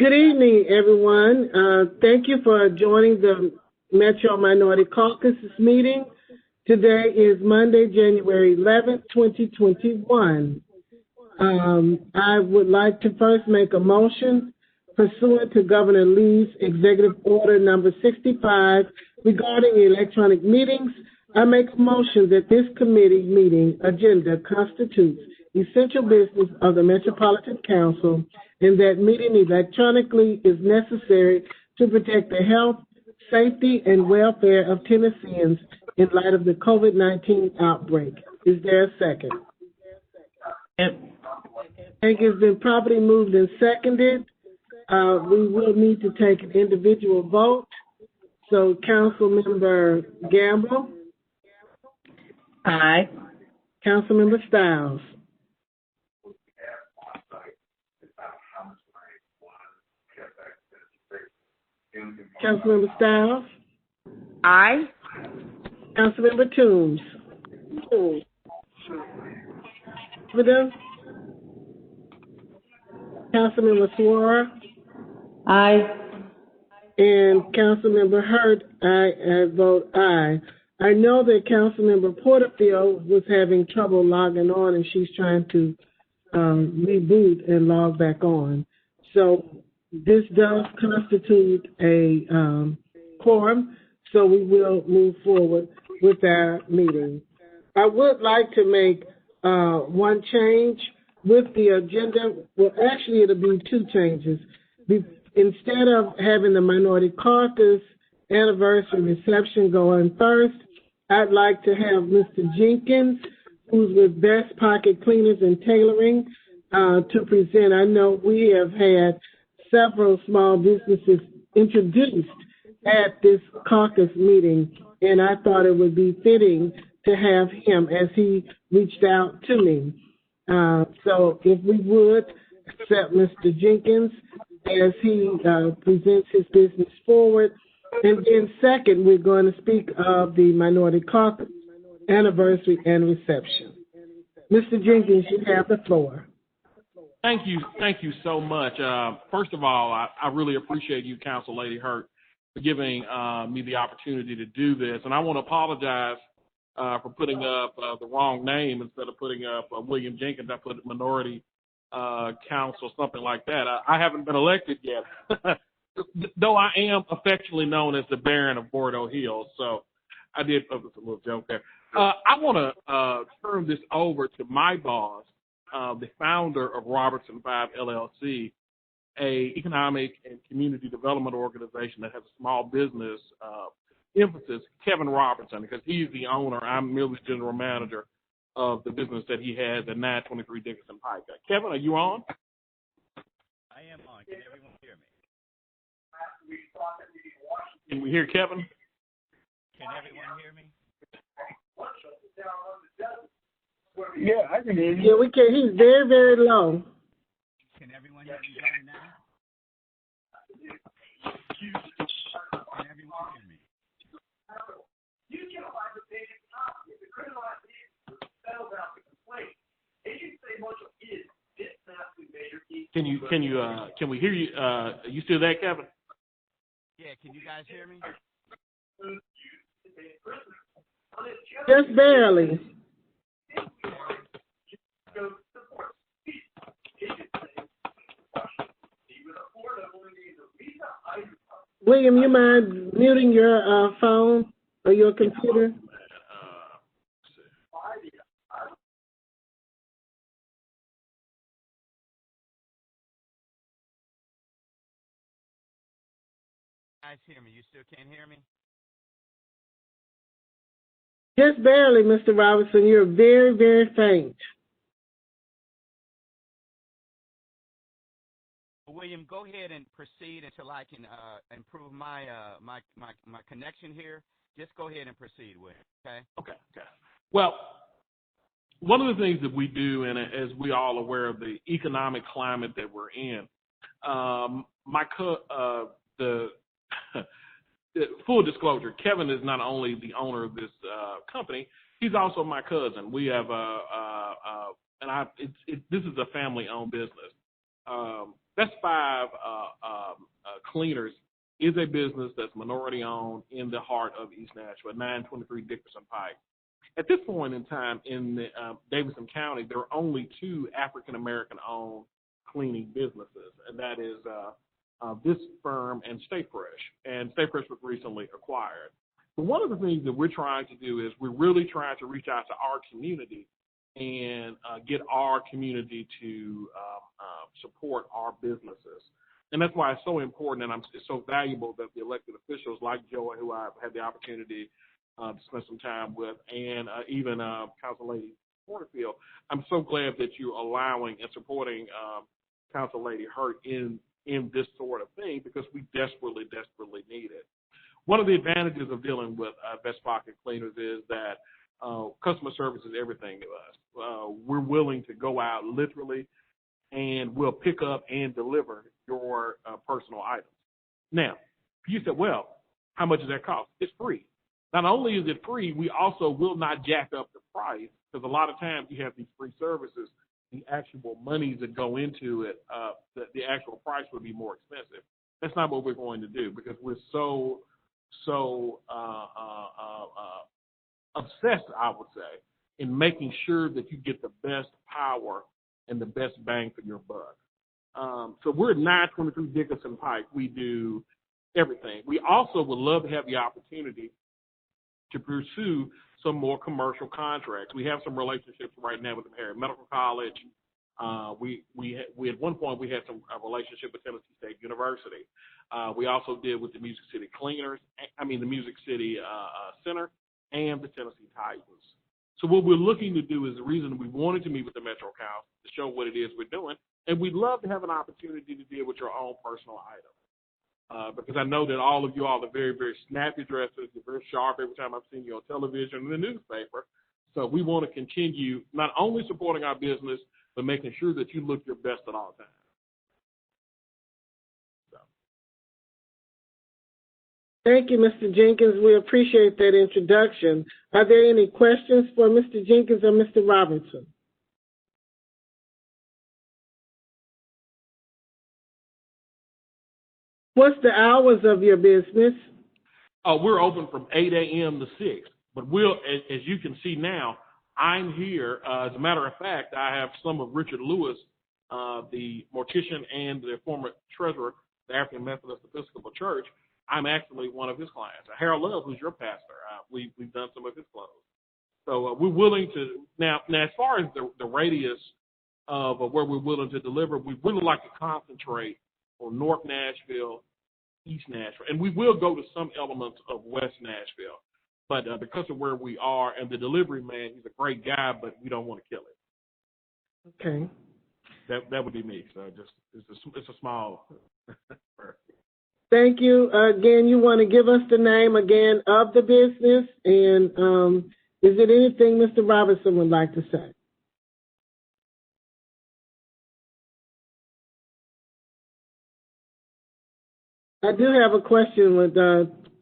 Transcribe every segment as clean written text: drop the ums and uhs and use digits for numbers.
Good evening, everyone. Thank you for joining the Metro Minority Caucus meeting. Today is Monday, January 11th, 2021. I would like to first make a motion pursuant to Governor Lee's Executive Order number 65 regarding electronic meetings. I make a motion that this committee meeting agenda constitutes essential business of the Metropolitan Council and that meeting electronically is necessary to protect the health, safety, and welfare of Tennesseans in light of the COVID-19 outbreak. Is there a second? Thank you. It's been properly moved and seconded. We will need to take an individual vote. So, Councilmember Gamble? Aye. Councilmember Stiles? Councilmember Stiles? Aye. Councilmember Toombs? Councilmember Swore? Aye. And Councilmember Hurt, I vote aye. I know that Councilmember Porterfield was having trouble logging on, and she's trying to reboot and log back on. So this does constitute a quorum, so we will move forward with our meeting. I would like to make one change with the agenda. Well, actually, it'll be two changes. Instead of having the Minority Caucus anniversary reception go on first, I'd like to have Mr. Jenkins, who's with Best Pocket Cleaners and Tailoring, to present. I know we have had several small businesses introduced at this caucus meeting, and I thought it would be fitting to have him as he reached out to me. So if we would accept Mr. Jenkins as he presents his business forward. And then second, we're going to speak of the Minority Caucus anniversary and reception. Mr. Jenkins, you have the floor. Thank you so much. First of all, I really appreciate you, Council Lady Hurt, for giving me the opportunity to do this. And I want to apologize for putting up the wrong name instead of putting up William Jenkins. I put Minority Council, something like that. I haven't been elected yet, though I am affectionately known as the Baron of Bordeaux Hills. So I did a little joke there. I want to turn this over to my boss, the founder of Robertson 5 LLC, a economic and community development organization that has a small business emphasis, Kevin Robertson, because he's the owner. I'm merely the general manager of the business that he has at 923 Dickinson Pike. Kevin, are you on? I am on. Can everyone hear me? Can we hear Kevin? Can everyone hear me? Yeah, I can hear you. Yeah, we can. He's very, very low. Can everyone hear me better now? Can everyone hear me? Can we hear you? You still there, Kevin? Yeah, can you guys hear me? Just barely. William, you mind muting your phone or your computer? Guys hear me? You still can't hear me? Just barely, Mr. Robertson. You're very, very faint. William, go ahead and proceed until I can improve my my connection here. Just go ahead and proceed with it, okay? Okay. Well, one of the things that we do, and as we all are aware of the economic climate that we're in, full disclosure, Kevin is not only the owner of this company, he's also my cousin. We have this is a family-owned business. Best 5 Cleaners is a business that's minority-owned in the heart of East Nashville, 923 Dickerson Pike. At this point in time in the, Davidson County, there are only 2 African-American-owned cleaning businesses, and that is this firm and Stay Fresh. And Stay Fresh was recently acquired. But one of the things that we're trying to do is we're really trying to reach out to our community and get our community to support our businesses. And that's why it's so important and it's so valuable that the elected officials like Joey, who I've had the opportunity to spend some time with, and even Council Lady Porterfield, I'm so glad that you're allowing and supporting Council Lady Hurt in this sort of thing, because we desperately, desperately need it. One of the advantages of dealing with Best Pocket Cleaners is that customer service is everything to us. We're willing to go out literally, and we'll pick up and deliver your personal items. Now, you said, well, how much does that cost? It's free. Not only is it free, we also will not jack up the price, because a lot of times you have these free services, the actual monies that go into it, the actual price would be more expensive. That's not what we're going to do, because we're so obsessed, I would say, in making sure that you get the best power and the best bang for your buck. So we're at 923 Dickerson Pike. We do everything. We also would love to have the opportunity to pursue some more commercial contracts. We have some relationships right now with the Harry Medical College. We at one point we had some relationship with Tennessee State University. We also did with the Music City the Music City Center and the Tennessee Titans. So what we're looking to do is the reason we wanted to meet with the Metro Council to show what it is we're doing, and we'd love to have an opportunity to deal with your own personal items. Because I know that all of you all are very, very snappy dressers. You're very sharp every time I've seen you on television and the newspaper. So we want to continue not only supporting our business, but making sure that you look your best at all times. So. Thank you, Mr. Jenkins. We appreciate that introduction. Are there any questions for Mr. Jenkins or Mr. Robertson? What's the hours of your business? We're open from 8 a.m. to 6. But as you can see now, I'm here. As a matter of fact, I have some of Richard Lewis, the mortician and the former treasurer of the African Methodist Episcopal Church. I'm actually one of his clients. Harold Love, who's your pastor, we've done some of his clothes. So we're willing to now as far as the radius of where we're willing to deliver, we really like to concentrate on North Nashville, East Nashville, and we will go to some elements of West Nashville. But because of where we are and the delivery man, he's a great guy, but we don't want to kill him. Okay. That would be me. So it's a small. Thank you. Again, you want to give us the name again of the business, and is it anything Mr. Robertson would like to say? I do have a question with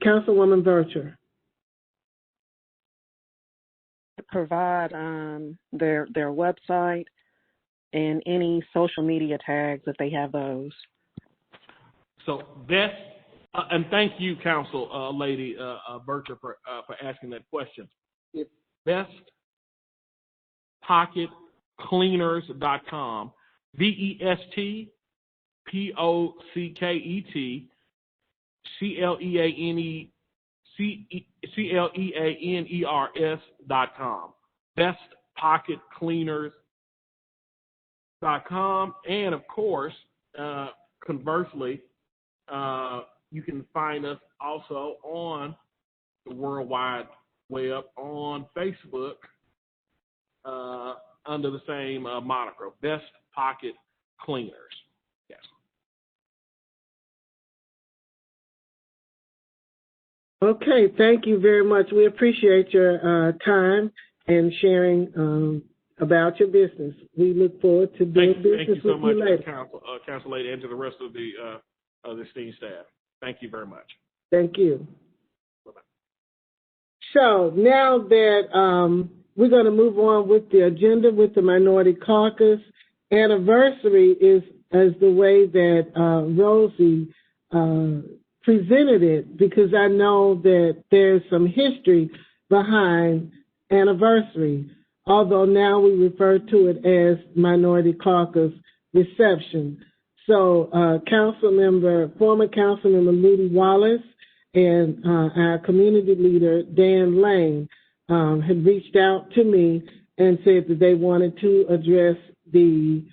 Councilwoman Bircher. Provide their website and any social media tags if they have those. So Beth, and thank you, Council Lady Bircher, for asking that question. It's bestpocketcleaners.com, bestpocketcleaners.com, bestpocketcleaners.com, and of course, conversely, you can find us also on the World Wide Web on Facebook under the same moniker, Best Pocket Cleaners. Yes. Okay, thank you very much. We appreciate your time and sharing about your business. We look forward to doing business with you later. Thank you so much, Council Lady, and to the rest of the esteemed staff. Thank you very much. Thank you. Bye-bye. So now that we're going to move on with the agenda with the Minority Caucus, anniversary is the way that Rosie presented it because I know that there's some history behind anniversary, although now we refer to it as Minority Caucus reception. So former council member Moody Wallace and our community leader, Dan Lane, had reached out to me and said that they wanted to address the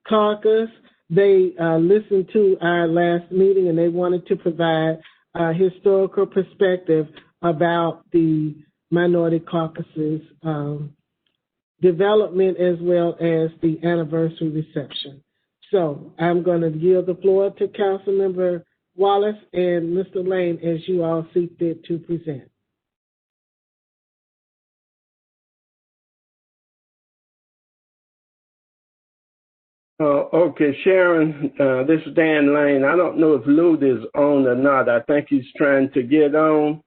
caucus. They listened to our last meeting and they wanted to provide a historical perspective about the Minority Caucus's development as well as the anniversary reception. So I'm going to yield the floor to Councilmember Wallace and Mr. Lane as you all see fit to present. Okay, Sharon, this is Dan Lane. I don't know if Lou is on or not. I think he's trying to get on.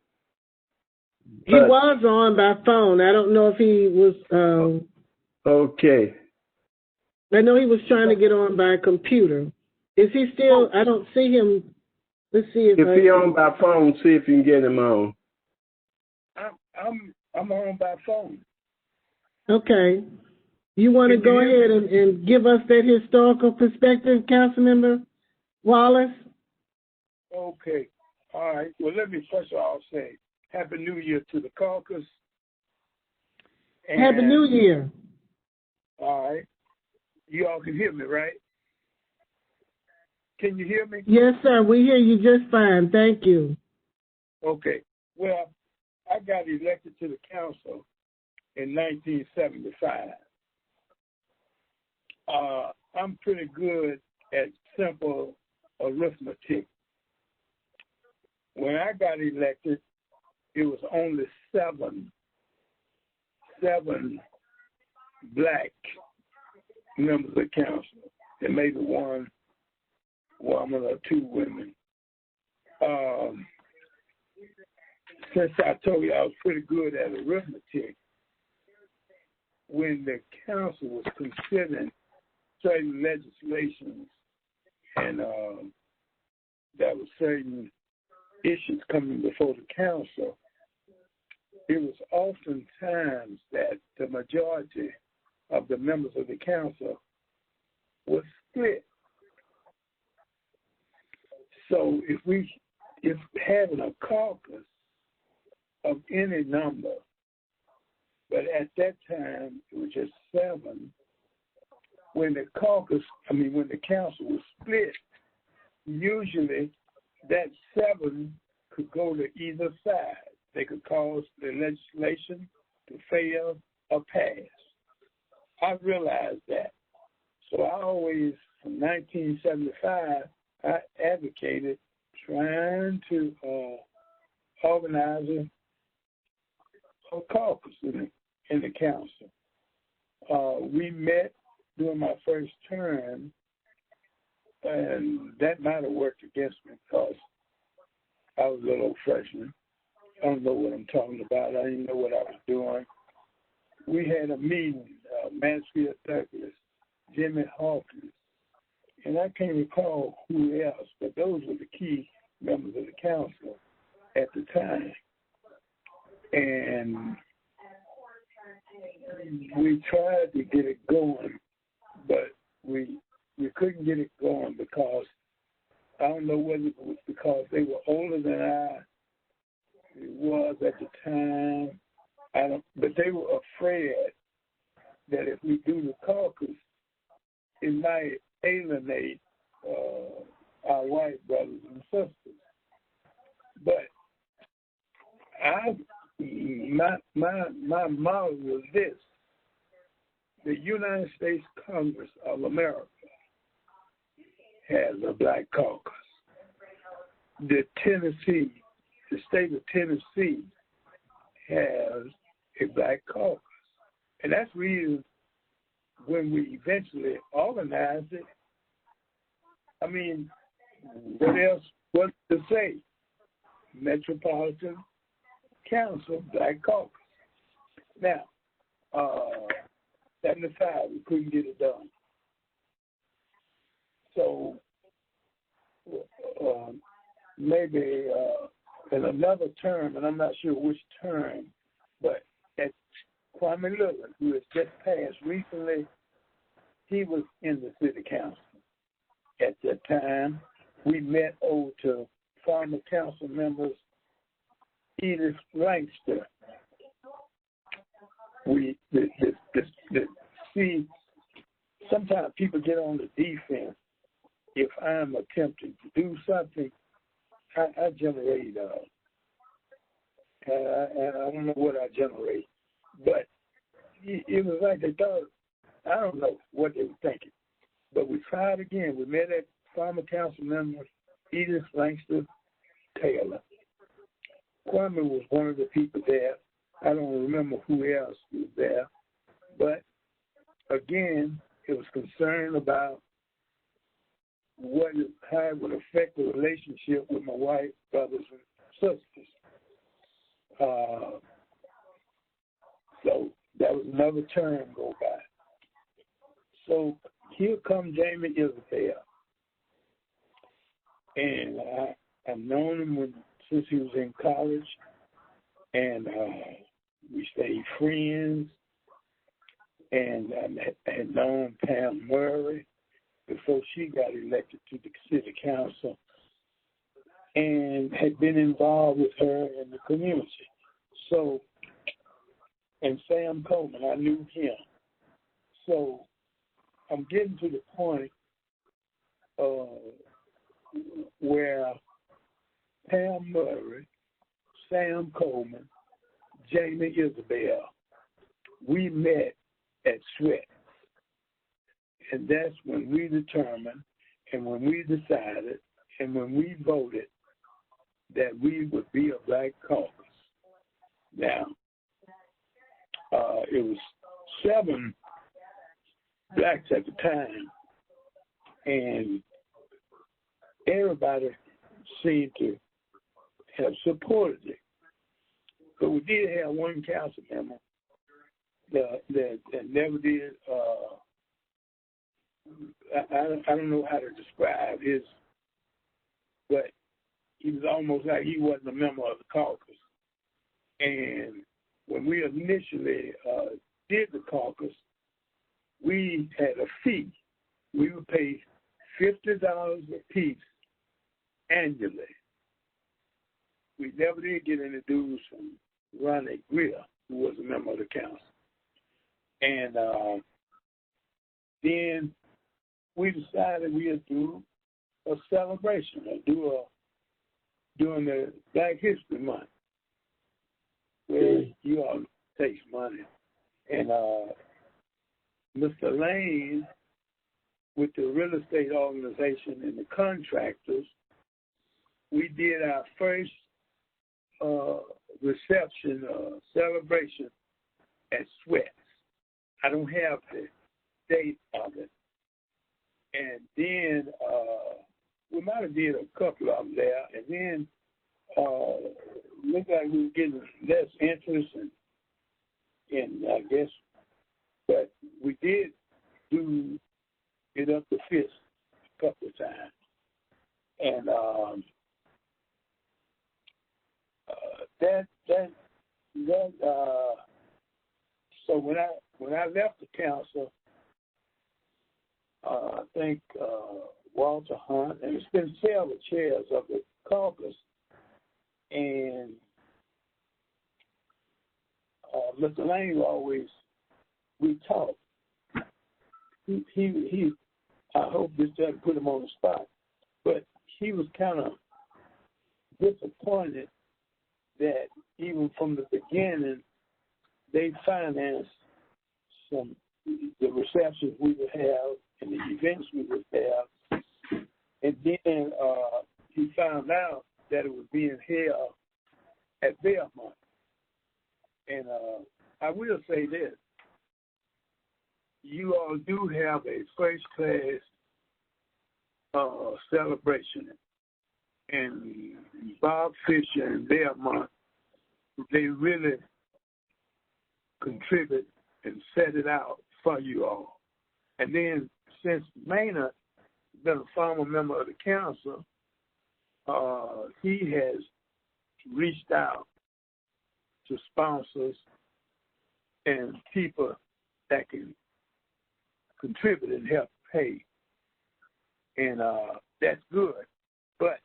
He was on by phone. I don't know if he was. Okay. I know he was trying to get on by computer. Is he still? I don't see him. Let's see if he's on by phone, see if you can get him on. I'm on by phone. Okay. You want to go ahead and give us that historical perspective, Councilmember Wallace? Okay. All right. Well, let me first of all say Happy New Year to the caucus. Happy New Year. All right. You all can hear me, right? Can you hear me? Yes, sir. We hear you just fine. Thank you. Okay. Well, I got elected to the council in 1975. I'm pretty good at simple arithmetic. When I got elected, it was only seven black members of council, and maybe one woman or two women. Since I told you I was pretty good at arithmetic, when the council was considering certain legislations and there were certain issues coming before the council, it was oftentimes that the majority of the members of the council was split. So if having a caucus of any number, but at that time it was just 7, when the council was split, usually that 7 could go to either side. They could cause the legislation to fail or pass. I realized that. So I always, from 1975, I advocated trying to organize a caucus in the council. We met during my first term, and that might have worked against me because I was a little old freshman. I don't know what I'm talking about. I didn't know what I was doing. We had a meeting, Mansfield Douglas, Jimmy Hawkins, and I can't recall who else, but those were the key members of the council at the time. And we tried to get it going, but we couldn't get it going because I don't know whether it was because they were older than I was at the time. But they were afraid that if we do the caucus, it might alienate our white brothers and sisters. But my motto was this: the United States Congress of America has a black caucus. The state of Tennessee has a black caucus. And that's the reason when we eventually organized it, I mean, what to say? Metropolitan Council Black Caucus. Now, 75, we couldn't get it done. So maybe in another term, and I'm not sure which term, but at Kwame Lillard, who has just passed recently, he was in the city council. At that time, we met over to former council members Edith Langster. See, sometimes people get on the defense. If I'm attempting to do something, I generate, and I don't know what I generate, but it was like they thought, I don't know what they were thinking. But we tried again. We met at former council member Edith Langster Taylor. Kwame was one of the people there. I don't remember who else was there. But again, it was concerned about how it would affect the relationship with my white brothers and sisters. So that was another term go by. So here comes Jamie Isabel. And I've known him since he was in college. And we stayed friends. And I had known Pam Murray before she got elected to the city council, and had been involved with her in the community. So, and Sam Coleman, I knew him. So I'm getting to the point where Pam Murray, Sam Coleman, Jamie Isabel, we met at Sweat. And that's when we determined, and when we decided, and when we voted that we would be a black caucus. Now, it was 7 blacks at the time, and everybody seemed to have supported it. But we did have one council member that never did. I don't know how to describe his, but he was almost like he wasn't a member of the caucus. And when we initially did the caucus, we had a fee. We would pay $50 a piece annually. We never did get any dues from Ronnie Greer, who was a member of the council. And then we decided we'd do a celebration, during the Black History Month, where you all takes money. And Mr. Lane, with the real estate organization and the contractors, we did our first reception celebration at Sweats. I don't have the date of it. And then we might have did a couple of them there. And then looked like we were getting less interest, and I guess, but we did do it up to Fist a couple of times. And so when I left the council, I think Walter Hunt, and it's been several chairs of the caucus, and Mr. Lane always, we talked. He I hope this doesn't put him on the spot, but he was kind of disappointed that even from the beginning, they financed the receptions we would have and the events we would have. And then he found out that it was being held at Belmont. And I will say this. You all do have a first-class celebration. And Bob Fisher and Belmont, they really contribute and set it out for you all. And then since Maynard has been a former member of the council, he has reached out to sponsors and people that can contribute and help pay. And that's good. But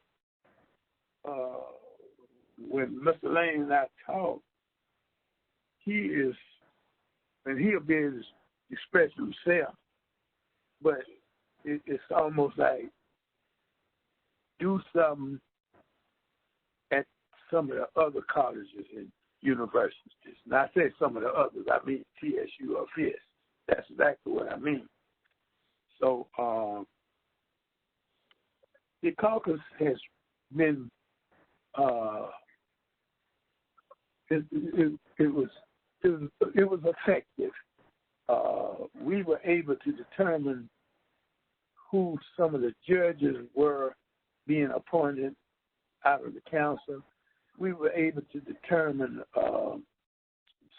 when Mr. Lane and I talk, he'll be able to express himself, but it's almost like do something at some of the other colleges and universities. And I say some of the others, I mean TSU or FIS. That's exactly what I mean. So the caucus has been it was effective. We were able to determine who some of the judges were being appointed out of the council. We were able to determine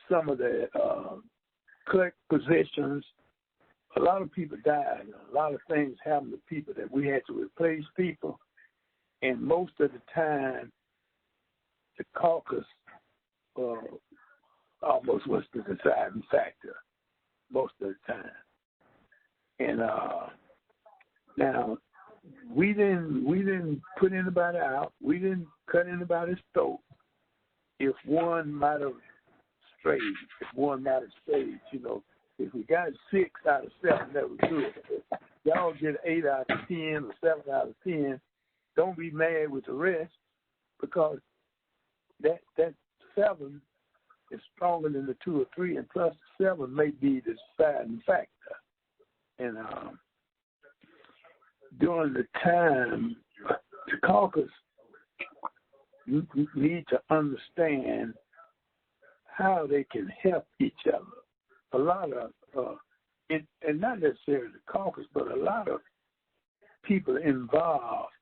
some of the clerk positions. A lot of people died. A lot of things happened to people that we had to replace people. And most of the time, the caucus almost was the deciding factor most of the time. And now we didn't put anybody out. We didn't cut anybody's throat. If one might have strayed, if we got 6 out of 7, that was good. If y'all get 8 out of 10 or 7 out of 10, don't be mad with the rest, because that 7 is stronger than the 2 or 3, and plus 7 may be the deciding factor. And during the time, the caucus need to understand how they can help each other. A lot of, and not necessarily the caucus, but a lot of people involved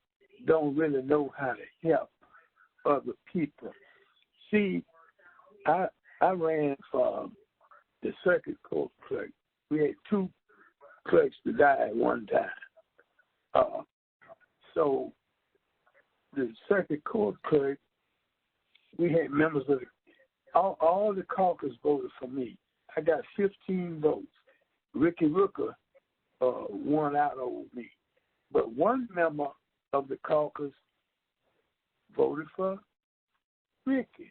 don't really know how to help other people. See, I ran for the circuit court clerk. We had 2 clerks to die at one time. So the circuit court clerk, we had members of all the caucus voted for me. I got 15 votes. Ricky Rooker won out over me. But one member of the caucus voted for Ricky.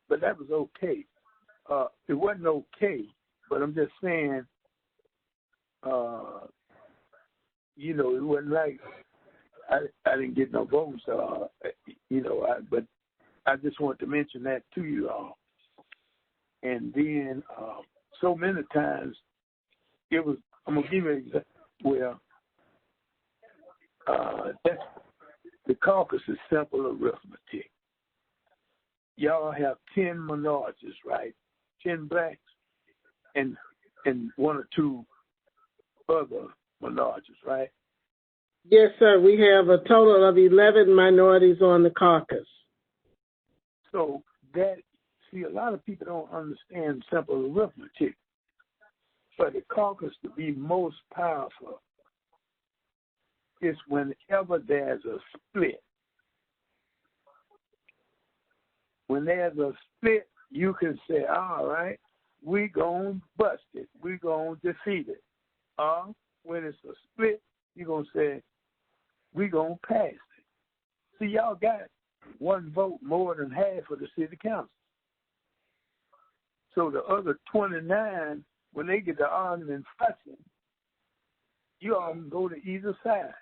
But that was okay. It wasn't okay, but I'm just saying, it wasn't like I didn't get no votes, but I just want to mention that to you all. And then so many times it was, I'm going to give you an example. The caucus is simple arithmetic. Y'all have 10 minorities, right? 10 blacks and 1 or 2 other minorities, right? Yes, sir. We have a total of 11 minorities on the caucus. So a lot of people don't understand simple arithmetic. For the caucus to be most powerful is whenever there's a split. When there's a split, you can say, all right, we're going to bust it. We're going to defeat it. When it's a split, you're going to say, we're going to pass it. See, y'all got 1 vote more than half of the city council. So the other 29, when they get to arguing and fussing, you all can go to either side.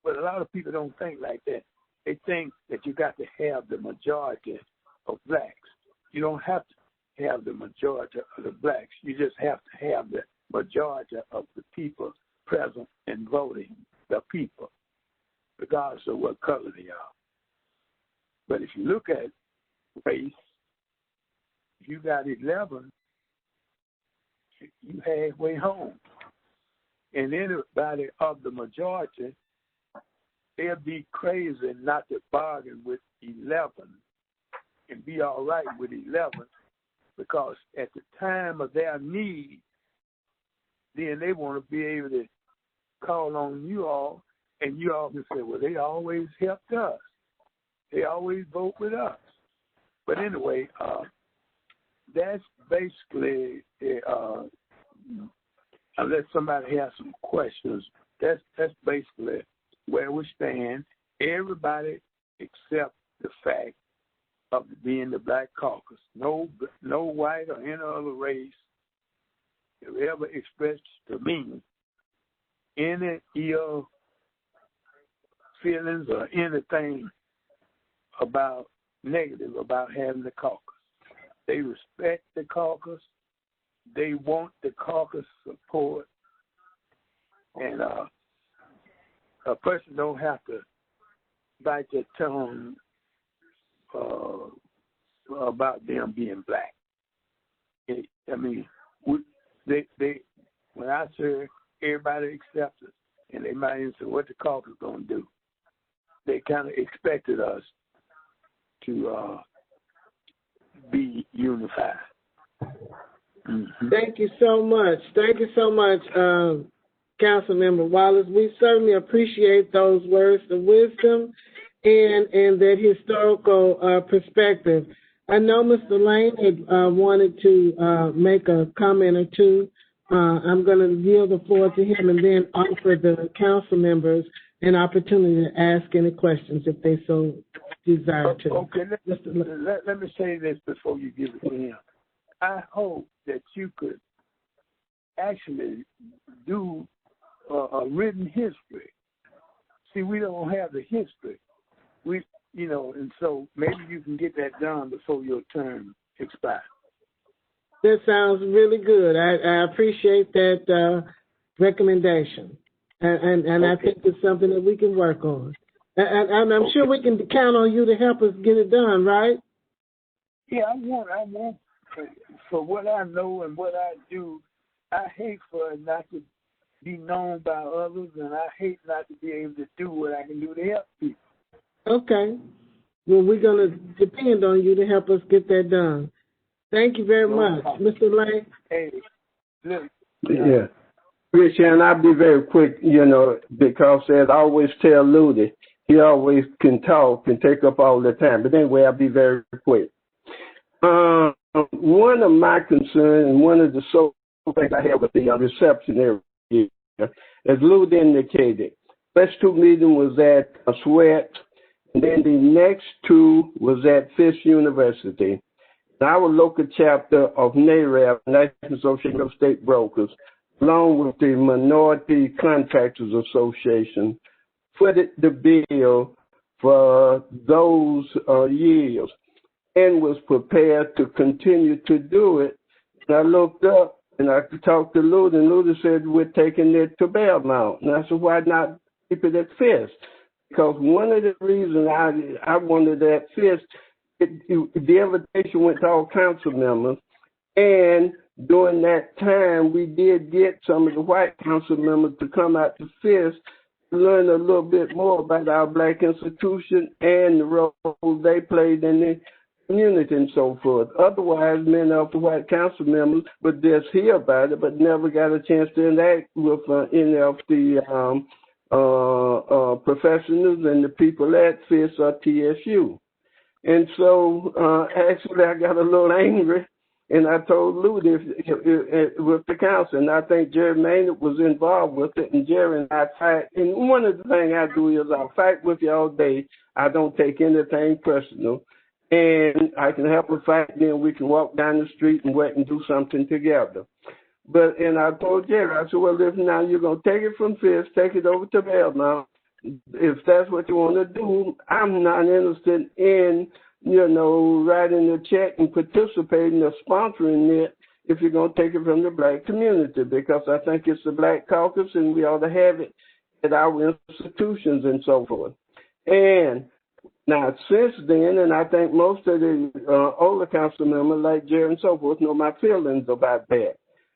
But a lot of people don't think like that. They think that you got to have the majority of blacks. You don't have to have the majority of the blacks. You just have to have the majority of the people present and voting, the people, regardless of what color they are. But if you look at race, if you got 11, you halfway home. And anybody of the majority, they'll be crazy not to bargain with 11 and be all right with 11, because at the time of their need, then they want to be able to call on you all And you all can say, well, they always helped us. They always vote with us. But anyway, that's basically, unless somebody has some questions, that's basically where we stand. Everybody except the fact of being the Black Caucus. No white or any other race have ever expressed to me any ill feelings or anything about negative about having the caucus. They respect the caucus. They want the caucus support. And a person don't have to bite their tongue about them being black. They when I say everybody accepts it, and they might even say what the caucus gonna do. They kind of expected us to be unified. Mm-hmm. Thank you so much. Thank you so much, Councilmember Wallace. We certainly appreciate those words of wisdom and that historical perspective. I know Mr. Lane had wanted to make a comment or two. I'm going to yield the floor to him and then offer the council members an opportunity to ask any questions if they so desire to. Okay, let me say this before you give it to him. I hope that you could actually do a written history. See, we don't have the history. And so maybe you can get that done before your term expires. That sounds really good. I appreciate that recommendation, and okay. I think it's something that we can work on. And I'm sure we can count on you to help us get it done, right? Yeah, I want. For what I know and what I do, I hate for it not to be known by others, and I hate not to be able to do what I can do to help people. Okay. Well, we're going to depend on you to help us get that done. Thank you very much. Mr. Lane? Hey, look. Yeah. Richard, and I'll be very quick, because as I always tell Ludy, he always can talk and take up all the time. But anyway, I'll be very quick. One of my concerns and one of the social things I have with the reception every year, as Ludy indicated, first two meeting was at Sweat, and then the next two was at Fisk University. Our local chapter of NARAB, National Association of State Brokers, along with the Minority Contractors Association, footed the bill for those years and was prepared to continue to do it. And I looked up and I talked to Ludy, and Ludy said, we're taking it to Belmont. And I said, why not keep it at Fisk? Because one of the reasons I wanted that Fisk, the invitation went to all council members, and during that time, we did get some of the white council members to come out to Fisk to learn a little bit more about our black institution and the role they played in the community and so forth. Otherwise, many of the white council members would just hear about it, but never got a chance to interact with any of the professionals and the people at Fisk or TSU. And so, actually, I got a little angry, and I told Ludy with the council, and I think Jerry Maynard was involved with it, and Jerry and I fight. And one of the things I do is I fight with you all day. I don't take anything personal, and I can help a fight, then we can walk down the street and work and do something together. And I told Jerry, I said, well, if now you're going to take it from Fisk, take it over to Belmont. If that's what you want to do, I'm not interested in, writing a check and participating or sponsoring it if you're going to take it from the black community, because I think it's the Black Caucus and we ought to have it at our institutions and so forth. And now, since then, and I think most of the older council members like Jerry and so forth know my feelings about that.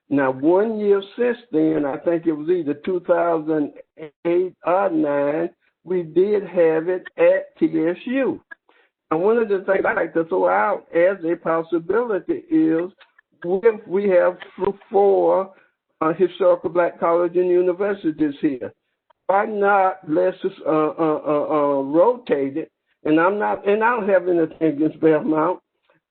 Now, 1 year since then, I think it was either 2008 or 2009, we did have it at TSU. And one of the things I like to throw out as a possibility is if we have 4 historical black colleges and universities here, why not let's just rotate it? And I don't have anything against Belmont,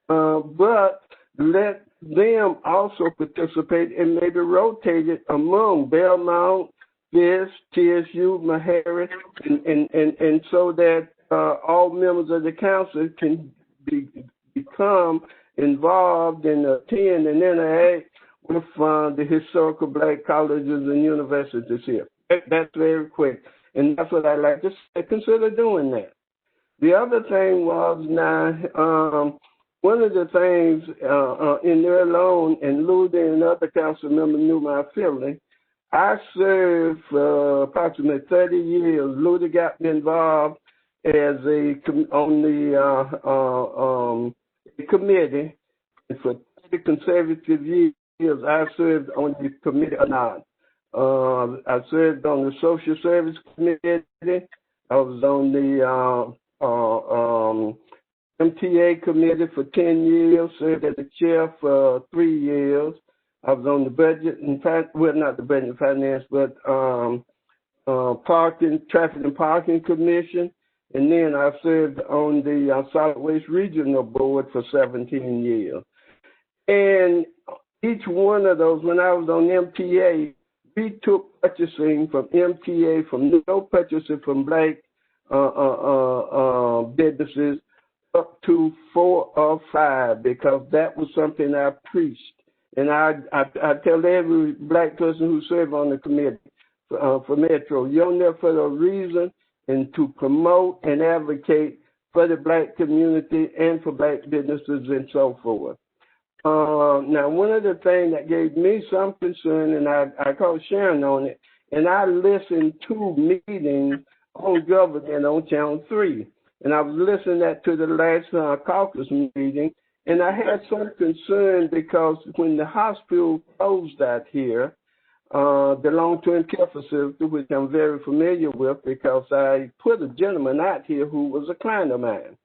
but let them also participate and maybe rotate it among Belmont, Fisk, TSU, Meharry, and so that all members of the council can become involved and attend and interact with the historical black colleges and universities here. That's very quick, and that's what I'd like to say. Consider doing that. The other thing was now, one of the things in there alone, and Luda and other council members knew my feeling. I served for approximately 30 years. Luda got me involved as on the committee, and for 30 consecutive years, I served on the committee or not. I served on the social service committee. I was on the MTA committee for 10 years, served as the chair for 3 years. I was on the budget and not the budget and finance, but traffic and parking commission. And then I served on the solid waste regional board for 17 years. And each one of those, when I was on MTA, we took purchasing from MTA, from no purchasing from black businesses up to 4 or 5, because that was something I preached. And I tell every black person who served on the committee for Metro, you're there for a reason, and to promote and advocate for the black community and for black businesses and so forth. Now, one of the things that gave me some concern, and I called Sharon on it, and I listened to meetings on government on Channel 3. And I was listening to the last caucus meeting, and I had some concern because when the hospital closed out here, the long-term care facility, which I'm very familiar with because I put a gentleman out here who was a client of mine.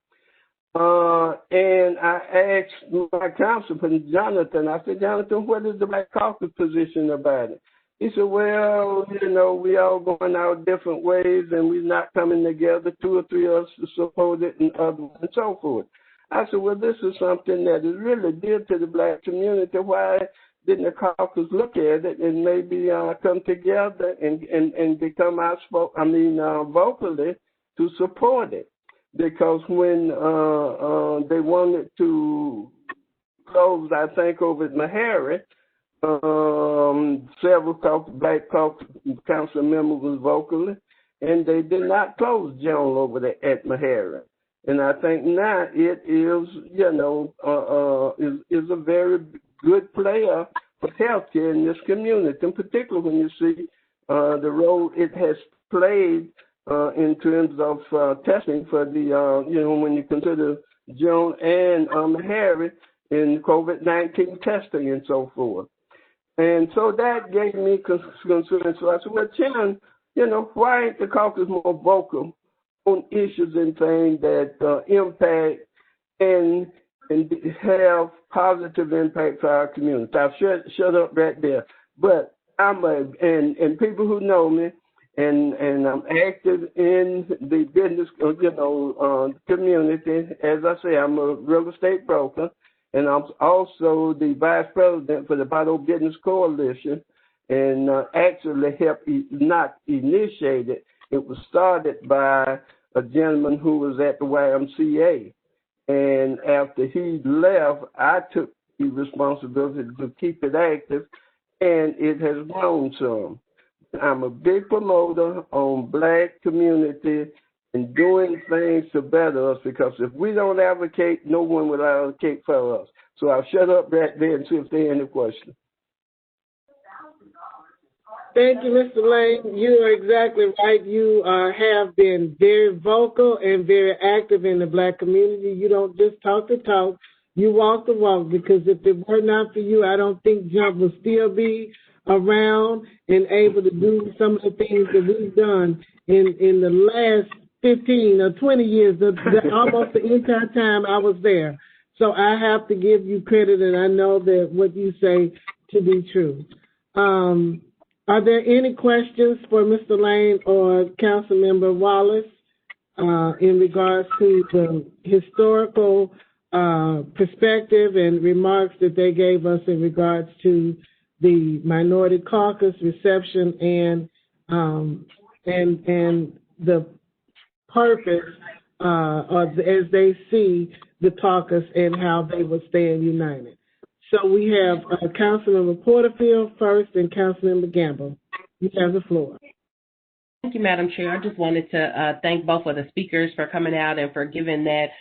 And I asked my councilman, Jonathan, I said, Jonathan, what is the Black Caucus position about it? He said, well, we all going our different ways and we're not coming together, 2 or 3 of us to support it and others and so forth. I said, well, this is something that is really dear to the black community. Why didn't the caucus look at it and maybe come together and become vocally to support it? Because when they wanted to close, I think, over at Meharry, several black caucus council members was vocally, and they did not close Joan over there at Meharry. And I think now it is, is a very good player for healthcare in this community, in particular when you see the role it has played in terms of testing for the, when you consider Joan and Meharry in COVID-19 testing and so forth. And so that gave me concern. So I said, well, Chan, why ain't the caucus more vocal on issues and things that impact and have positive impact for our community? I've shut up right there. But and people who know me, and I'm active in the business, community. As I say, I'm a real estate broker, and I'm also the vice president for the Bottle Business Coalition, and actually helped not initiate it. It was started by a gentleman who was at the YMCA, and after he left, I took the responsibility to keep it active, and it has grown some. I'm a big promoter on black community and doing things to better us, because if we don't advocate, no one will advocate for us. So I'll shut up right there and see if there are any questions. Thank you, Mr. Lane. You are exactly right. You have been very vocal and very active in the black community. You don't just talk the talk, you walk the walk, because if it were not for you, I don't think Jump would still be around and able to do some of the things that we've done in the last 15 or 20 years, almost the entire time I was there. So I have to give you credit, and I know that what you say to be true. Are there any questions for Mr. Lane or Councilmember Wallace in regards to the historical perspective and remarks that they gave us in regards to the Minority Caucus reception and the purpose as they see the caucus and how they will stand united? So we have Councilmember Porterfield first and Councilmember Gamble. You have the floor. Thank you, Madam Chair. I just wanted to thank both of the speakers for coming out and for giving that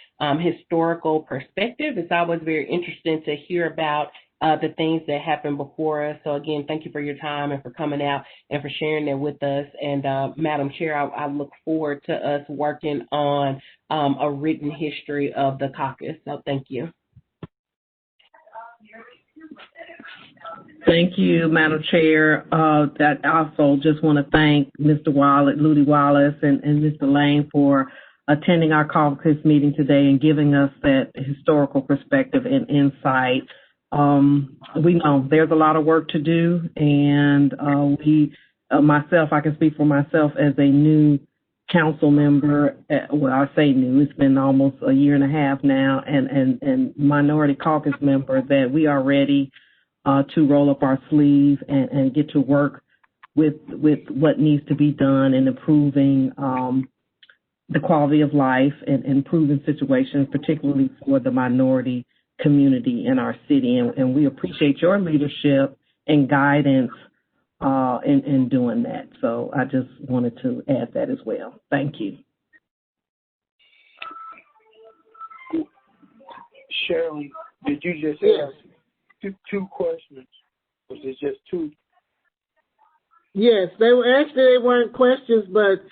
historical perspective. It's always very interesting to hear about the things that happened before us. So again, thank you for your time and for coming out and for sharing that with us. And Madam Chair, I look forward to us working on a written history of the caucus. So thank you. Thank you, Madam Chair. I also just want to thank Mr. Wallace, Ludy Wallace, and Mr. Lane for attending our caucus meeting today and giving us that historical perspective and insight. We know there's a lot of work to do, and myself, I can speak for myself as a new council member. Well, I say new, it's been almost a year and a half now, and minority caucus member, that we are ready to roll up our sleeves and get to work with what needs to be done in improving the quality of life and improving situations, particularly for the minority community in our city. And we appreciate your leadership and guidance in doing that. So I just wanted to add that as well. Thank you. Sharon, did you just ask two questions? Was it just two? Yes, they weren't questions, but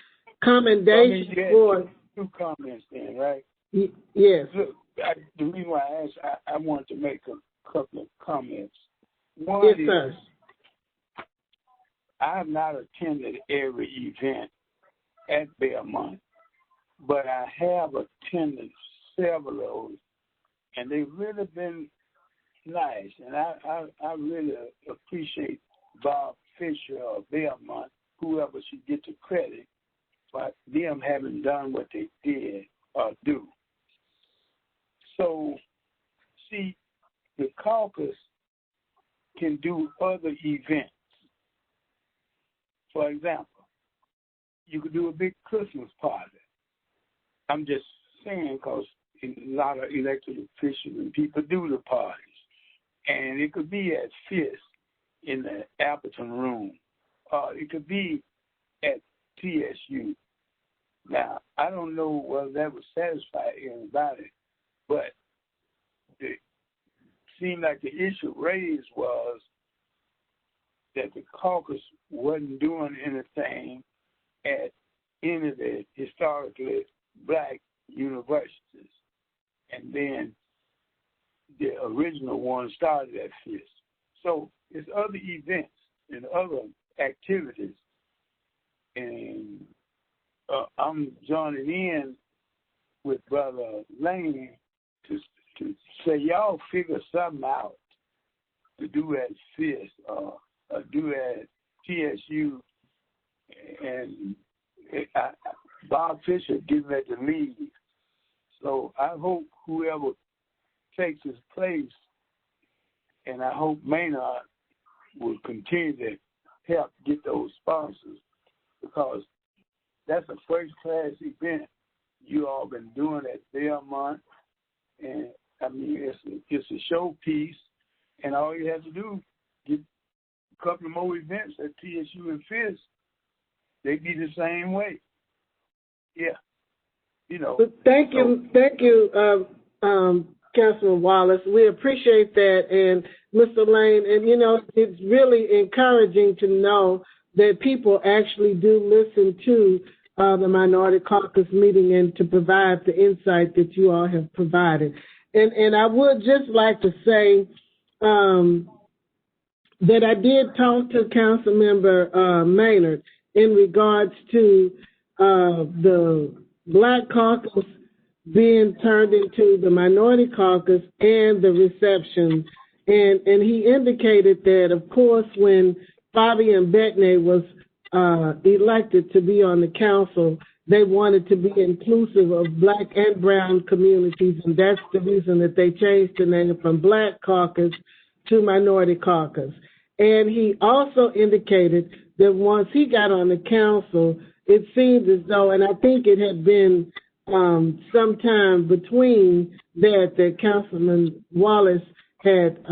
commendations for. Two comments then, right? Yes. Look, the reason why I asked, I wanted to make a couple of comments. One yes, is, sir. I have not attended every event at Belmont, but I have attended several of those, and they've really been nice. And I really appreciate Bob Fisher of Belmont, whoever should get the credit for them having done what they did or do. So, see, the caucus can do other events. For example, you could do a big Christmas party. I'm just saying because a lot of elected officials and people do the parties. And it could be at FIST in the Appleton Room. It could be at TSU. Now, I don't know whether that would satisfy everybody, but it seemed like the issue raised was that the caucus wasn't doing anything at any of the historically black universities. And then the original one started at FIST. So there's other events and other activities. And I'm joining in with Brother Lane to say, y'all figure something out to do at FIST or do at TSU. And Bob Fisher getting ready to leave. So I hope whoever takes his place, and I hope Maynard will continue to help get those sponsors, because that's a first-class event you all been doing at Belmont. And, I mean, it's a showpiece, and all you have to do is get a couple of more events at TSU and FIST. They be the same way. Yeah. You know. Thank you, Councilman Wallace. We appreciate that. And Mr. Lane, and, you know, it's really encouraging to know that people actually do listen to the Minority Caucus meeting and to provide the insight that you all have provided. And I would just like to say that I did talk to Councilmember Maynard in regards to the Black Caucus being turned into the Minority Caucus and the reception. And he indicated that, of course, when Fabian Beckney was elected to be on the council, they wanted to be inclusive of Black and brown communities, and that's the reason that they changed the name from Black Caucus to Minority Caucus. And he also indicated that once he got on the council, it seemed as though, and I think it had been some time between that Councilman Wallace had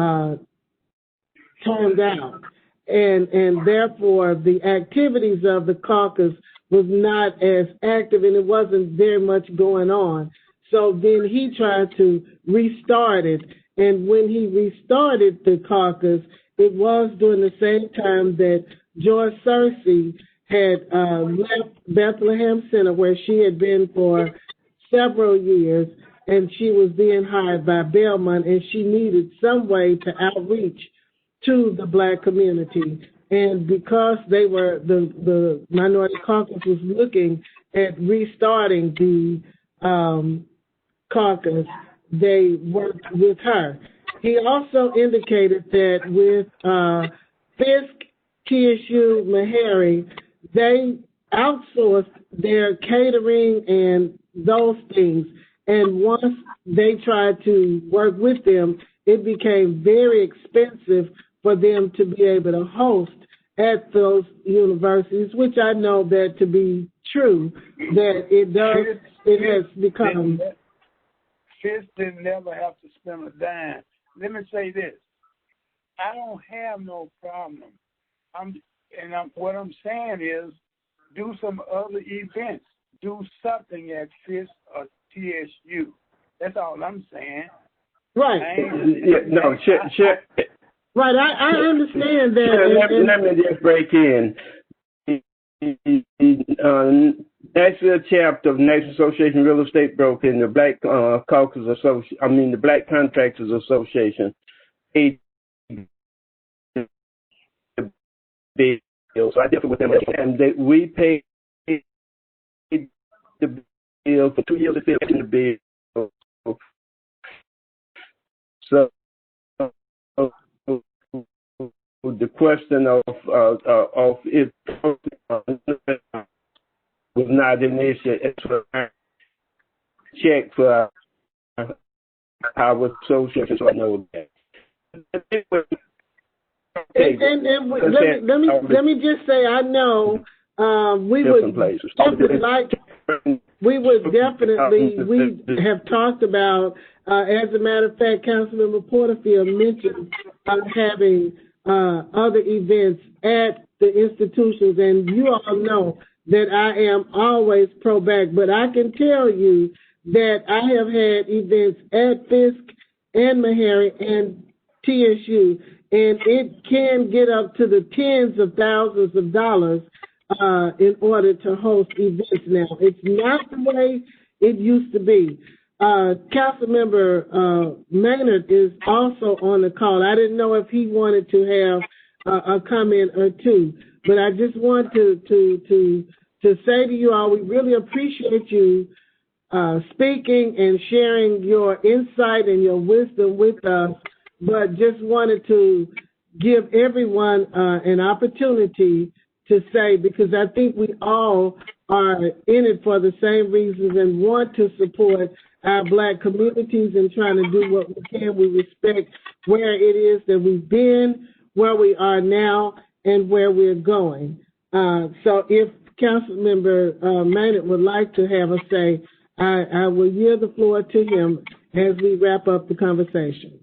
turned out. And therefore, the activities of the caucus was not as active, and it wasn't very much going on. So then he tried to restart it. And when he restarted the caucus, it was during the same time that George Searcy had left Bethlehem Center, where she had been for several years, and she was being hired by Belmont, and she needed some way to outreach to the Black community. And because they were, the Minority Caucus was looking at restarting the caucus, they worked with her. He also indicated that with Fisk, TSU, Meharry, they outsourced their catering and those things. And once they tried to work with them, it became very expensive for them to be able to host at those universities, which I know that to be true, that it has become. Fisk didn't never have to spend a dime. Let me say this. I don't have no problem. What I'm saying is do some other events. Do something at Fisk or TSU. That's all I'm saying. Right. Right, I understand that. Let me just break in. Nashville chapter of National Association of Real Estate Brokers and the Black Caucus Association, the Black Contractors Association, paid the bill. So I differ with them, and we paid the bill for 2 years of the bill. So the question of it was not an issue. It's a check for our association, so I know that. Let me just say, I know we would have talked about, as a matter of fact, Councilmember Porterfield mentioned having other events at the institutions, and you all know that I am always pro-Black, but I can tell you that I have had events at Fisk and Meharry and TSU, and it can get up to the tens of thousands of dollars in order to host events now. It's not the way it used to be. Councilmember Maynard is also on the call. I didn't know if he wanted to have a comment or two, but I just want to say to you all, we really appreciate you speaking and sharing your insight and your wisdom with us, but just wanted to give everyone an opportunity to say, because I think we all are in it for the same reasons and want to support our Black communities and trying to do what we can. We respect where it is that we've been, where we are now, and where we're going. So if Councilmember Maynard would like to have a say, I will yield the floor to him as we wrap up the conversation.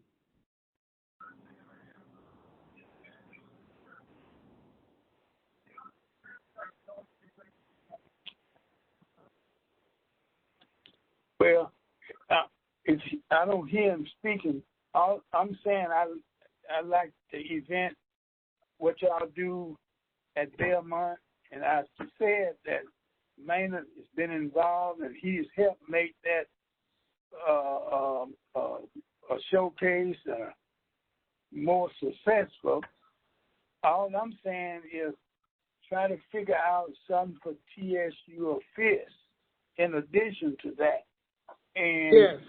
Well, I don't hear him speaking. I'm saying I like the event, what y'all do at Belmont, and I said that Maynard has been involved and he's helped make that a showcase more successful. All I'm saying is try to figure out something for TSU or Fisk in addition to that. And yes,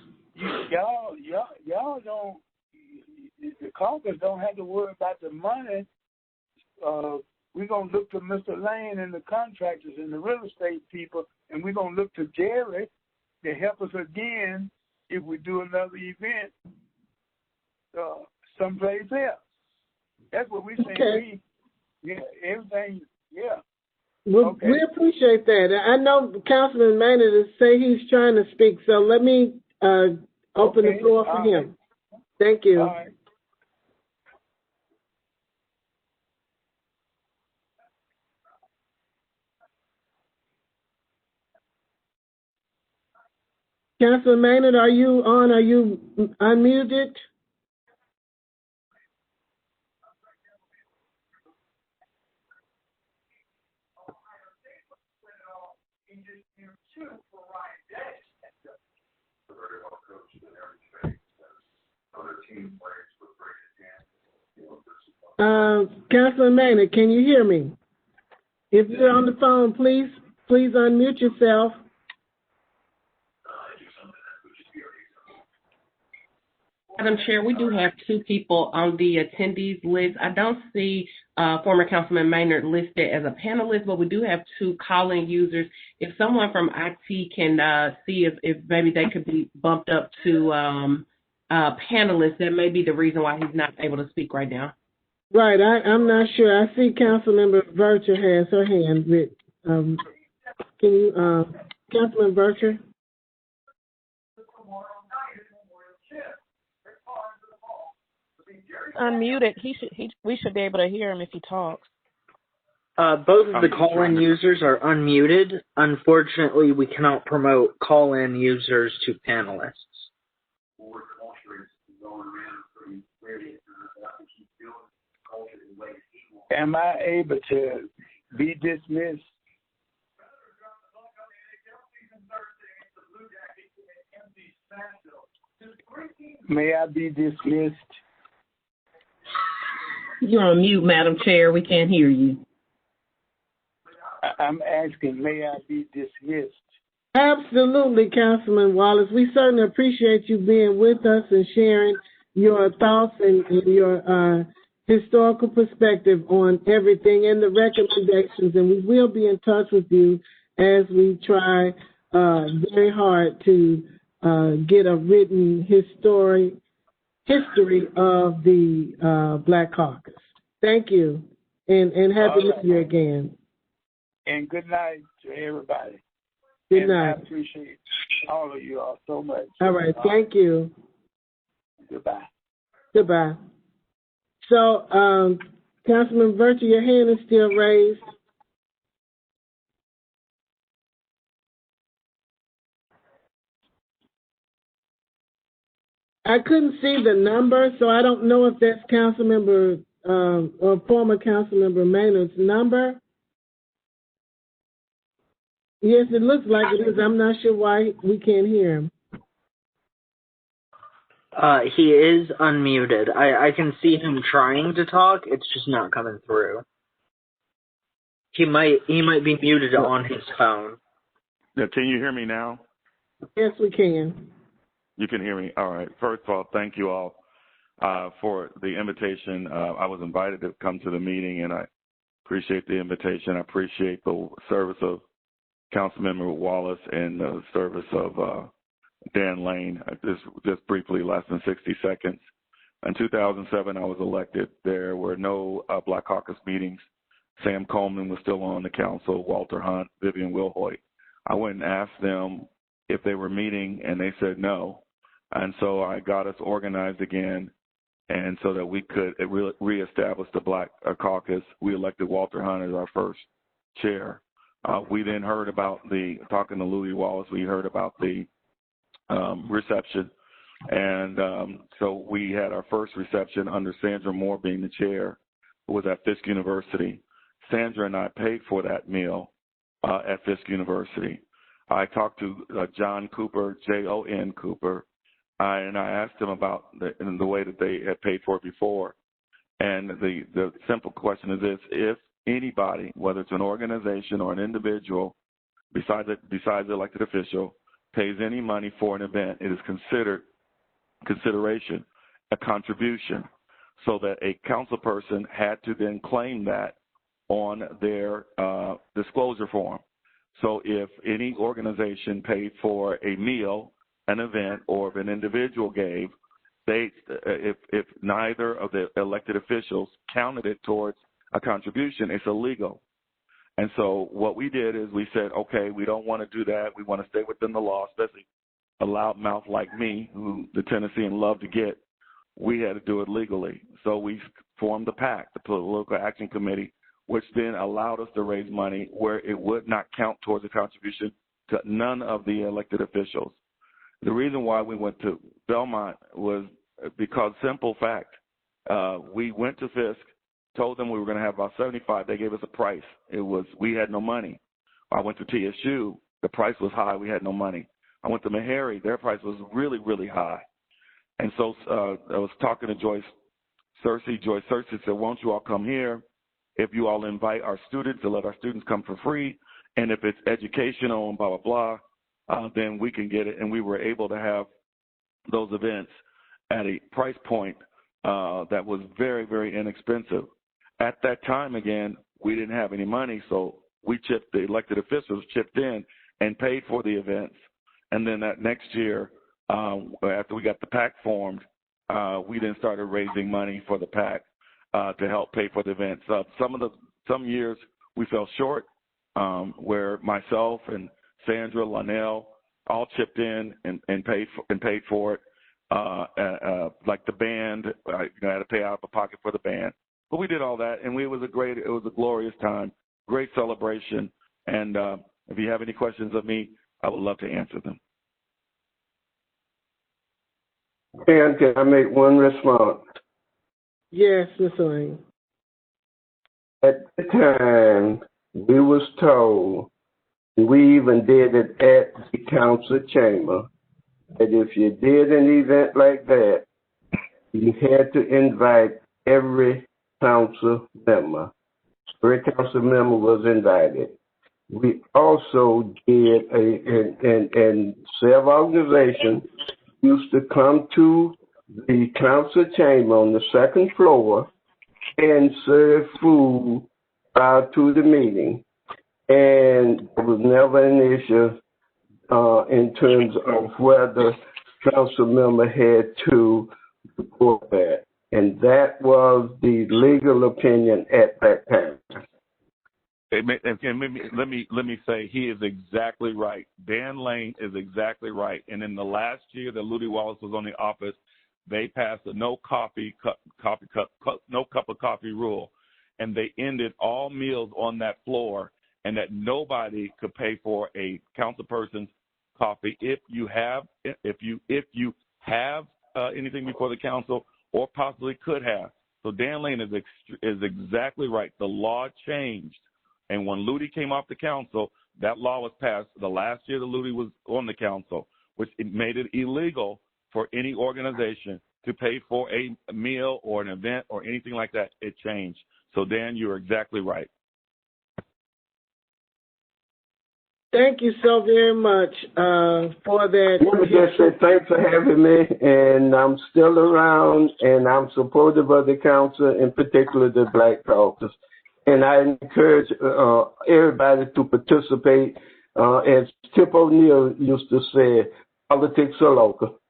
y'all don't. The caucus don't have to worry about the money we're going to look to Mr. Lane and the contractors and the real estate people, and we're going to look to Jerry to help us again if we do another event someplace else. That's what we're saying. Okay. Everything, Well, okay. We appreciate that. I know Councilman Maynard say he's trying to speak, so let me open the floor for him. Thank you. All right. Councilman Maynard, are you on? Are you unmuted? Councilman Maynard, can you hear me? If you're on the phone, please unmute yourself. Madam Chair, we do have two people on the attendees list. I don't see former Councilman Maynard listed as a panelist, but we do have two call-in users. If someone from IT can see if maybe they could be bumped up to panelists, that may be the reason why he's not able to speak right now. Right, I'm not sure. I see Councilmember Virtue has her hand with. Can you, Councilman Virtue? Unmuted. We should be able to hear him if he talks. Both of the call-in users are unmuted. Unfortunately, we cannot promote call-in users to panelists. Am I able to be dismissed? May I be dismissed? You're on mute, Madam Chair. We can't hear you. I'm asking, may I be dismissed? Absolutely, Councilman Wallace. We certainly appreciate you being with us and sharing your thoughts and your historical perspective on everything and the recommendations. And we will be in touch with you as we try very hard to get a written history of the Black Caucus. Thank you, and happy New Year again. And good night to everybody. Good night. I appreciate all of you all so much. All right, thank you. Goodbye. Goodbye. So, Councilman Virtue, your hand is still raised. I couldn't see the number, so I don't know if that's Councilmember or former Councilmember Maynard's number. Yes, it looks like it is. I'm not sure why we can't hear him. He is unmuted. I can see him trying to talk. It's just not coming through. He might be muted on his phone. Now, can you hear me now? Yes, we can. You can hear me. All right. First of all, thank you all for the invitation. I was invited to come to the meeting, and I appreciate the invitation. I appreciate the service of Councilmember Wallace and the service of Dan Lane. Just briefly, less than 60 seconds. In 2007, I was elected. There were no Black Caucus meetings. Sam Coleman was still on the council, Walter Hunt, Vivian Wilhoit. I went and asked them if they were meeting, and they said no. And so I got us organized again, and so that we could reestablish the Black Caucus, we elected Walter Hunt as our first chair. We then heard about talking to Louis Wallace, we heard about the reception. And so we had our first reception under Sandra Moore being the chair, who was at Fisk University. Sandra and I paid for that meal at Fisk University. I talked to John Cooper, Jon Cooper, and I asked him about the way that they had paid for it before. And the simple question is this: if anybody, whether it's an organization or an individual, besides the elected official, pays any money for an event, it is consideration, a contribution. so that a council person had to then claim that on their disclosure form. So if any organization paid for a meal, an event, or if an individual gave, if neither of the elected officials counted it towards a contribution, it's illegal. And so what we did is we said, okay, we don't want to do that. We want to stay within the law, especially a loudmouth like me, who the Tennesseans love to get. We had to do it legally. So we formed the PAC, the Political Action Committee, which then allowed us to raise money where it would not count towards a contribution to none of the elected officials. The reason why we went to Belmont was because, simple fact, we went to Fisk, told them we were going to have about 75. They gave us a price. We had no money. I went to TSU. The price was high. We had no money. I went to Meharry. Their price was really, really high. And so I was talking to Joyce Searcy. Joyce Searcy said, won't you all come here? If you all invite our students, to let our students come for free, and if it's educational and blah, blah, blah, then we can get it. And we were able to have those events at a price point that was very, very inexpensive. At that time, again, we didn't have any money, so the elected officials chipped in and paid for the events. And then that next year, after we got the PAC formed, we then started raising money for the PAC to help pay for the events. Some years we fell short, where myself and Sandra, Lonnell, all chipped in and paid for it. Like the band, I had to pay out of pocket for the band, but we did all that, and it was a glorious time, great celebration. And if you have any questions of me, I would love to answer them. And can I make one response? Yes, Mr. Lane. At the time, we was told, we even did it at the council chamber, that if you did an event like that, you had to invite every council member. Every council member was invited. We also did, and several organizations used to come to the council chamber on the second floor and serve food prior to the meeting. And there was never an issue in terms of whether council member had to report that. And that was the legal opinion at that time. And let me say, he is exactly right. Dan Lane is exactly right. And in the last year that Ludy Wallace was on the office, they passed a no cup of coffee rule, and they ended all meals on that floor, and that nobody could pay for a council person's coffee if you have anything before the council, or possibly could have. So Dan Lane is exactly right. The law changed. And when Ludy came off the council, that law was passed the last year that Ludy was on the council, which it made it illegal for any organization to pay for a meal or an event or anything like that. It changed. So, Dan, you're exactly right. Thank you so very much for that. Let me just say thanks for having me, and I'm still around, and I'm supportive of the council, in particular the Black Caucus. And I encourage everybody to participate. As Tip O'Neill used to say, politics are local.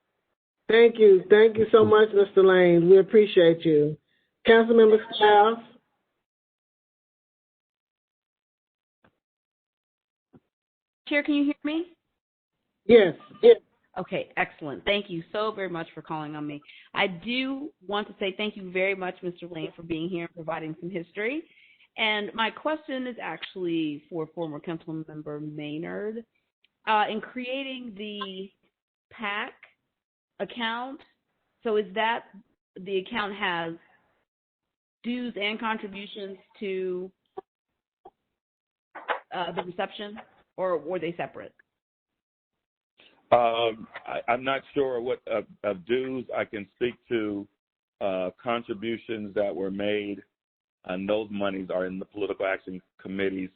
Thank you. Thank you so much, Mr. Lane. We appreciate you. Councilmember Stiles. Chair, can you hear me? Yes. Okay, excellent. Thank you so very much for calling on me. I do want to say thank you very much, Mr. Lane, for being here and providing some history. And my question is actually for former Councilmember Maynard. In creating the PAC account, so is that the account has dues and contributions to the reception, or were they separate? I'm not sure what of dues. I can speak to contributions that were made, and those monies are in the Political Action Committee's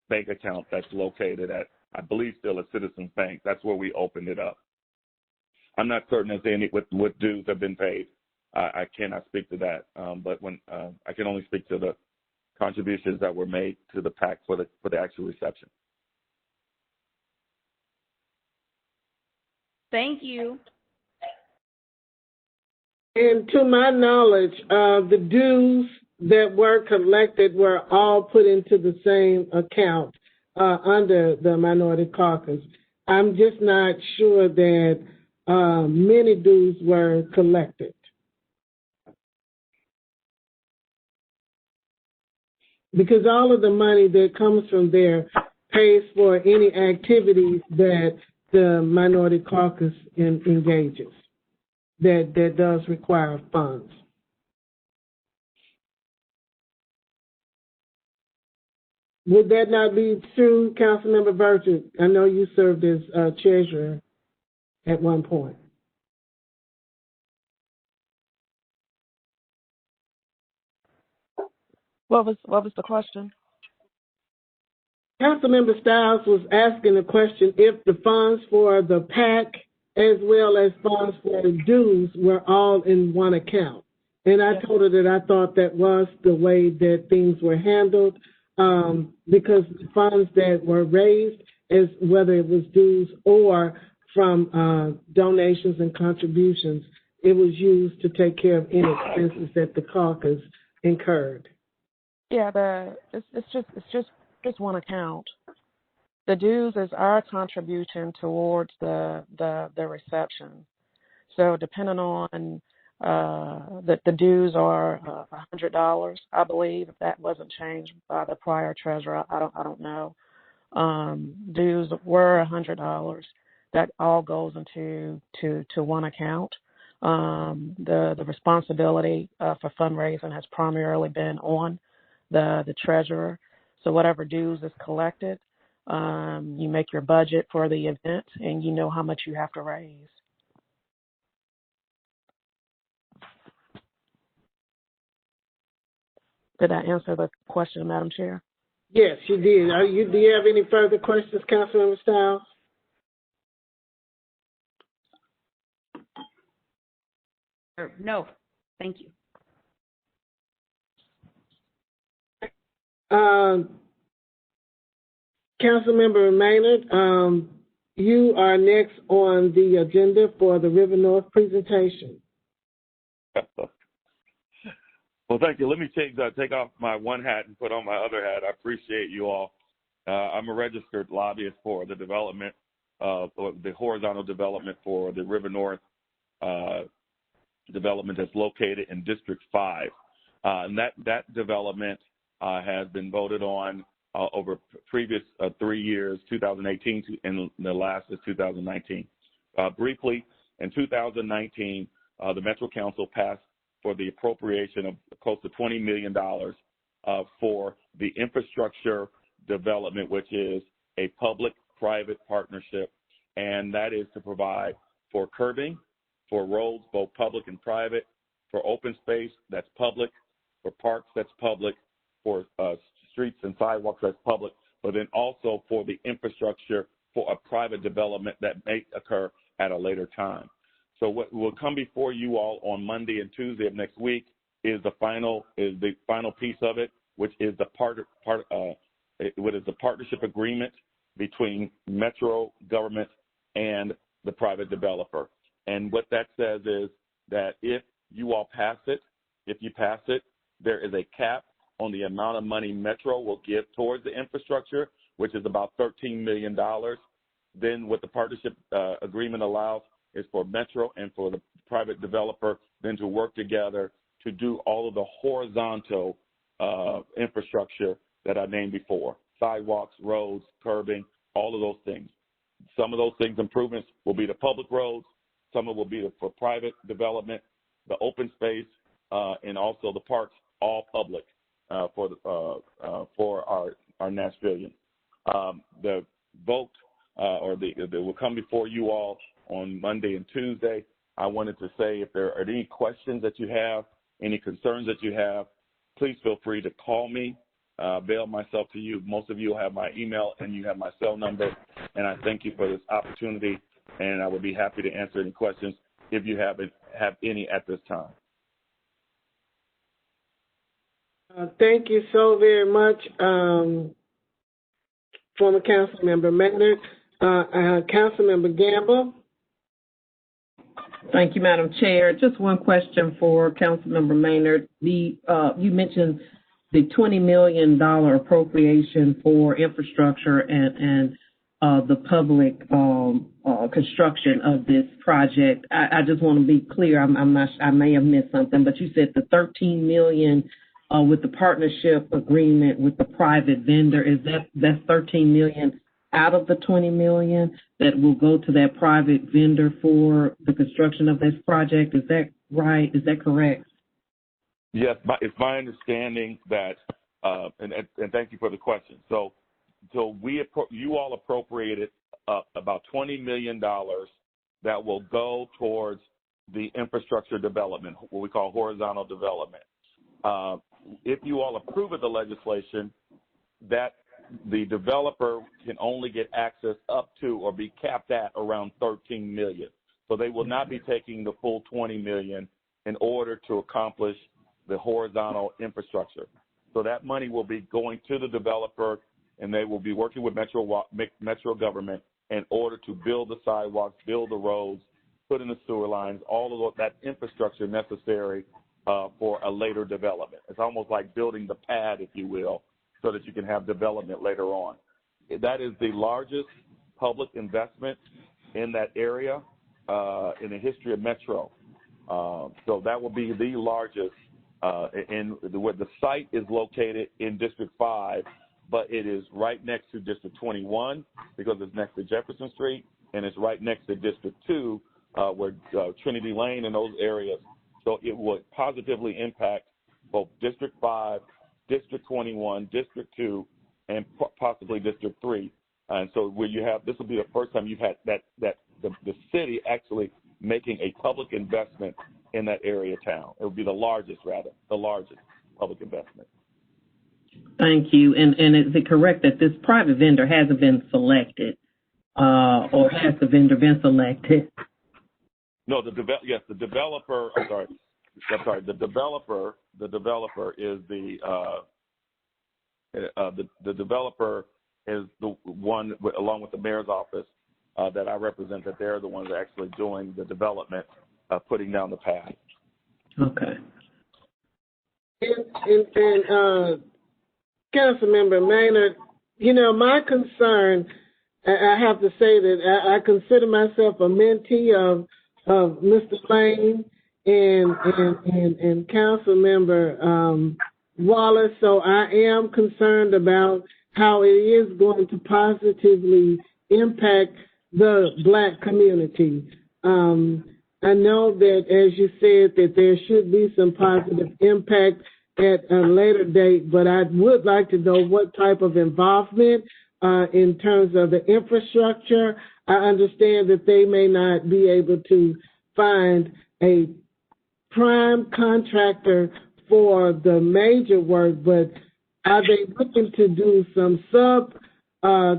bank account that's located at, I believe, still at Citizens Bank. That's where we opened it up. I'm not certain as to what dues have been paid. I cannot speak to that. But when I can only speak to the contributions that were made to the PAC for the actual reception. Thank you. And to my knowledge, the dues that were collected were all put into the same account under the Minority Caucus. I'm just not sure that many dues were collected. Because all of the money that comes from there pays for any activities that the Minority Caucus engages that does require funds. Would that not be true, Councilmember Burchett? I know you served as treasurer at one point. What was the question? Councilmember Stiles was asking the question if the funds for the PAC as well as funds for the dues were all in one account. And I told her that I thought that was the way that things were handled, because the funds that were raised, as whether it was dues or from donations and contributions, it was used to take care of any expenses that the caucus incurred. Yeah, it's just one account. The dues is our contribution towards the reception. So depending on the dues are $100, I believe. If that wasn't changed by the prior treasurer, I don't know. Dues were $100. That all goes into one account. The responsibility for fundraising has primarily been on the treasurer. So whatever dues is collected, you make your budget for the event, and you know how much you have to raise. Did I answer the question, Madam Chair? Yes, you did. Do you have any further questions, Councilmember Stiles? No, thank you. Councilmember Maynard, you are next on the agenda for the River North presentation. Well, thank you. Let me take off my one hat and put on my other hat. I appreciate you all. I'm a registered lobbyist for the development, the horizontal development for the River North development that's located in District 5. And that development has been voted on over previous 3 years, 2018 and the last is 2019. Briefly, in 2019, the Metro Council passed for the appropriation of close to $20 million for the infrastructure development, which is a public-private partnership, and that is to provide for curbing, for roads, both public and private, for open space that's public, for parks that's public, for streets and sidewalks that's public, but then also for the infrastructure for a private development that may occur at a later time. So what will come before you all on Monday and Tuesday of next week is the final piece of it, which is the partnership agreement between Metro government and the private developer. And what that says is that if you all pass it, there is a cap on the amount of money Metro will give towards the infrastructure, which is about $13 million. Then what the partnership agreement allows is for Metro and for the private developer then to work together to do all of the horizontal infrastructure that I named before, sidewalks, roads, curbing, all of those things. Some of those things, improvements, will be the public roads. Some of it will be for private development, the open space, and also the parks, all public for our Nashvillians. The vote that will come before you all on Monday and Tuesday. I wanted to say if there are any questions that you have, any concerns that you have, please feel free to call me, avail myself to you. Most of you will have my email and you have my cell number, and I thank you for this opportunity, and I would be happy to answer any questions if you have any at this time. Thank you so very much, former Councilmember Maynard. Councilmember Gamble. Thank you, Madam Chair. Just one question for Councilmember Maynard. You mentioned the $20 million appropriation for infrastructure and the public construction of this project. I just want to be clear. I may have missed something, but you said the $13 million with the partnership agreement with the private vendor. That's $13 million out of the $20 million that will go to that private vendor for the construction of this project. Is that right? Is that correct? Yes, it's my understanding that, and thank you for the question. So you all appropriated about $20 million that will go towards the infrastructure development, what we call horizontal development. If you all approve of the legislation, that the developer can only get access up to or be capped at around $13 million. So they will not be taking the full $20 million in order to accomplish the horizontal infrastructure. So that money will be going to the developer, and they will be working with Metro government in order to build the sidewalks, build the roads, put in the sewer lines, all of that infrastructure necessary for a later development. It's almost like building the pad, if you will, so that you can have development later on. That is the largest public investment in that area in the history of Metro. So that will be the largest. Where the site is located in District 5, but it is right next to District 21 because it's next to Jefferson Street, and it's right next to District 2 where Trinity Lane and those areas. So it would positively impact both District 5, District 21, District 2, and possibly District 3. And so where you have, this will be the first time you've had the city actually making a public investment in that area of town. It would be the largest public investment. Thank you. And is it correct that this private vendor hasn't been selected, or has the vendor been selected? No, the developer. The developer is the developer is the one, along with the mayor's office, that I represent, that they're the ones actually doing the development, putting down the path. Okay. And Councilmember Maynard, my concern, I have to say that I consider myself a mentee of Mr. Lane and Councilmember Wallace, so I am concerned about how it is going to positively impact the Black community. I know that, as you said, that there should be some positive impact at a later date, but I would like to know what type of involvement in terms of the infrastructure. I understand that they may not be able to find a prime contractor for the major work, but are they looking to do some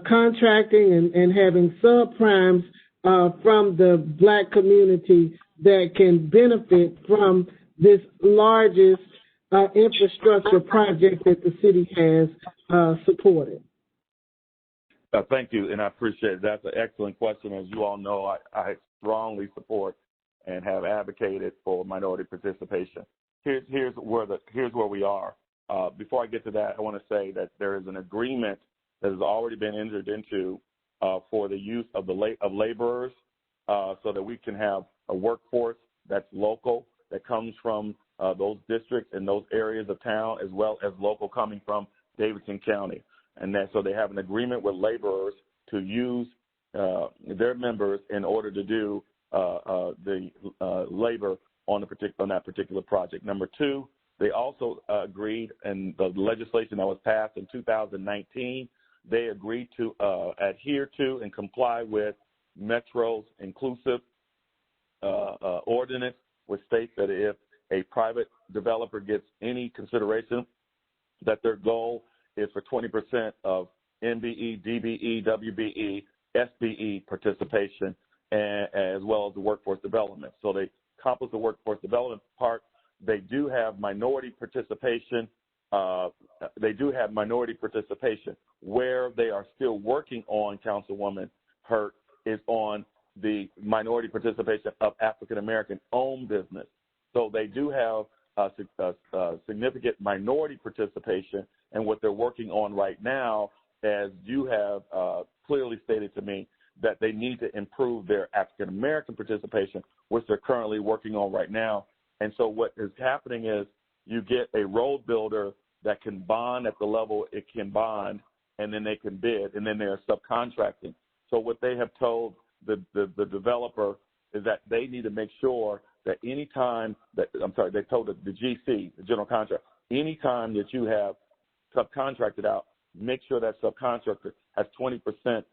contracting and having subprimes from the Black community that can benefit from this largest infrastructure project that the city has supported? Thank you, and I appreciate it. That's an excellent question. As you all know, I strongly support and have advocated for minority participation. Here's where we are. Before I get to that, I want to say that there is an agreement that has already been entered into for the use of laborers, so that we can have a workforce that's local, that comes from those districts and those areas of town, as well as local coming from Davidson County. And so they have an agreement with laborers to use their members in order to do the labor on that particular project. Number two, they also agreed in the legislation that was passed in 2019, they agreed to adhere to and comply with Metro's inclusive ordinance, which states that if a private developer gets any consideration, that their goal is for 20% of MBE, DBE, WBE, SBE participation, as well as the workforce development. So they accomplish the workforce development part. They do have minority participation minority participation. Where they are still working on, Councilwoman Hurt, is on the minority participation of African American owned business. So they do have a significant minority participation, and what they're working on right now, as you have clearly stated to me, that they need to improve their African American participation, which they're currently working on right now. And so what is happening is you get a road builder that can bond at the level it can bond, and then they can bid, and then they're subcontracting. So what they have told the developer is that they need to make sure that they told the GC, the general contractor, anytime that you have subcontracted out, make sure that subcontractor has 20%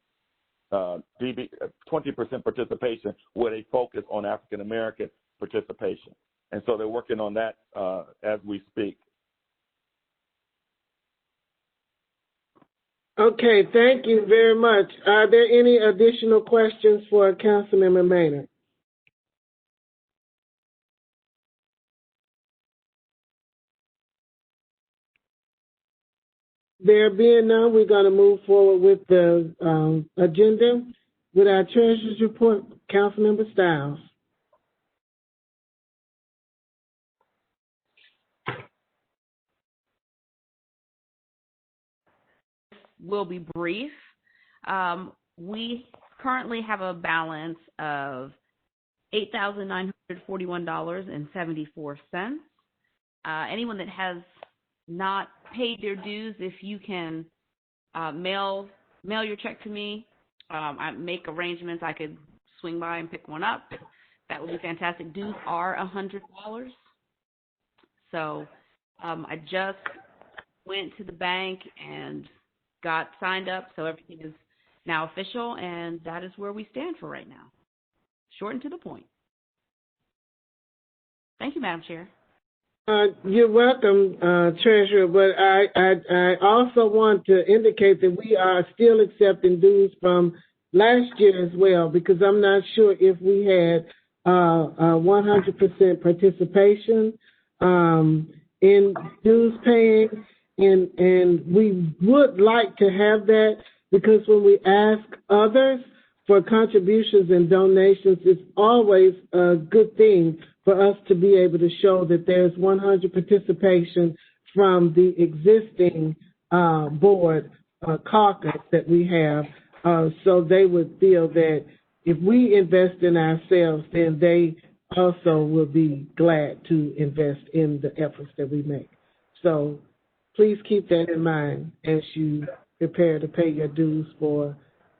20% participation with a focus on African American participation. And so they're working on that as we speak. Okay, thank you very much. Are there any additional questions for Councilmember Maynard? There being none, we're going to move forward with the agenda. With our Treasurer's report, Councilmember Styles. Will be brief. We currently have a balance of $8,941.74. Anyone that has not paid their dues, if you can mail your check to me, I make arrangements. I could swing by and pick one up. That would be fantastic. Dues are $100. So I just went to the bank and got signed up, so everything is now official, and that is where we stand for right now. Short and to the point. Thank you, Madam Chair. You're welcome, Treasurer, but I also want to indicate that we are still accepting dues from last year as well, because I'm not sure if we had 100% participation in dues paying, and we would like to have that, because when we ask others for contributions and donations, it's always a good thing for us to be able to show that there's 100 participation from the existing board caucus that we have, so they would feel that if we invest in ourselves, then they also will be glad to invest in the efforts that we make. So please keep that in mind as you prepare to pay your dues for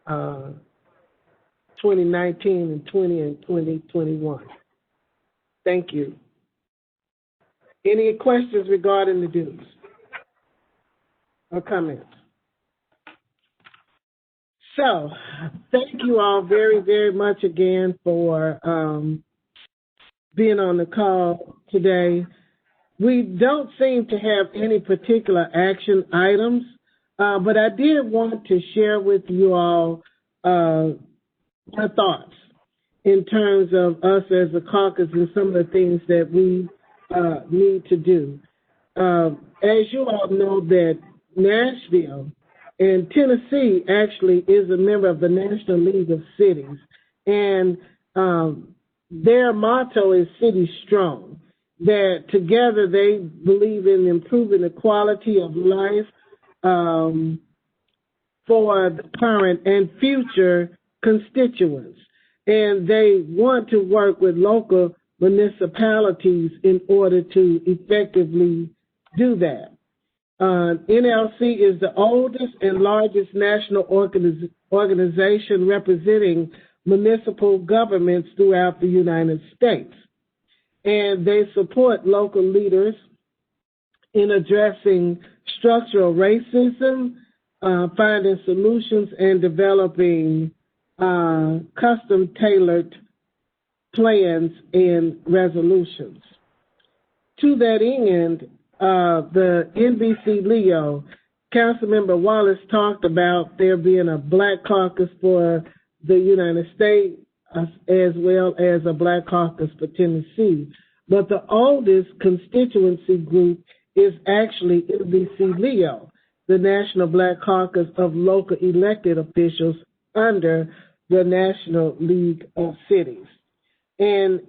2019 and 20 and 2021. Thank you. Any questions regarding the dues or comments? So, thank you all very, very much again for being on the call today. We don't seem to have any particular action items, but I did want to share with you all my thoughts in terms of us as a caucus and some of the things that we need to do. As you all know, that Nashville and Tennessee actually is a member of the National League of Cities, and their motto is City Strong, that together they believe in improving the quality of life for the current and future constituents. And they want to work with local municipalities in order to effectively do that. NLC is the oldest and largest national organization representing municipal governments throughout the United States. And they support local leaders in addressing structural racism, finding solutions, and developing custom-tailored plans and resolutions. To that end, the NBC Leo, Councilmember Wallace talked about there being a Black caucus for the United States as well as a Black caucus for Tennessee. But the oldest constituency group is actually NBC Leo, the National Black Caucus of local elected officials under the National League of Cities. And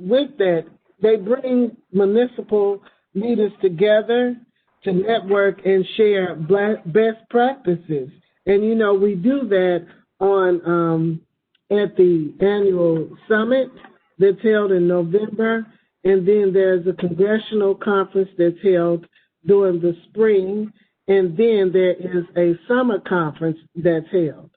with that, they bring municipal leaders together to network and share best practices. And, you know, we do that on at the annual summit that's held in November. And then there's a congressional conference that's held during the spring. And then there is a summer conference that's held.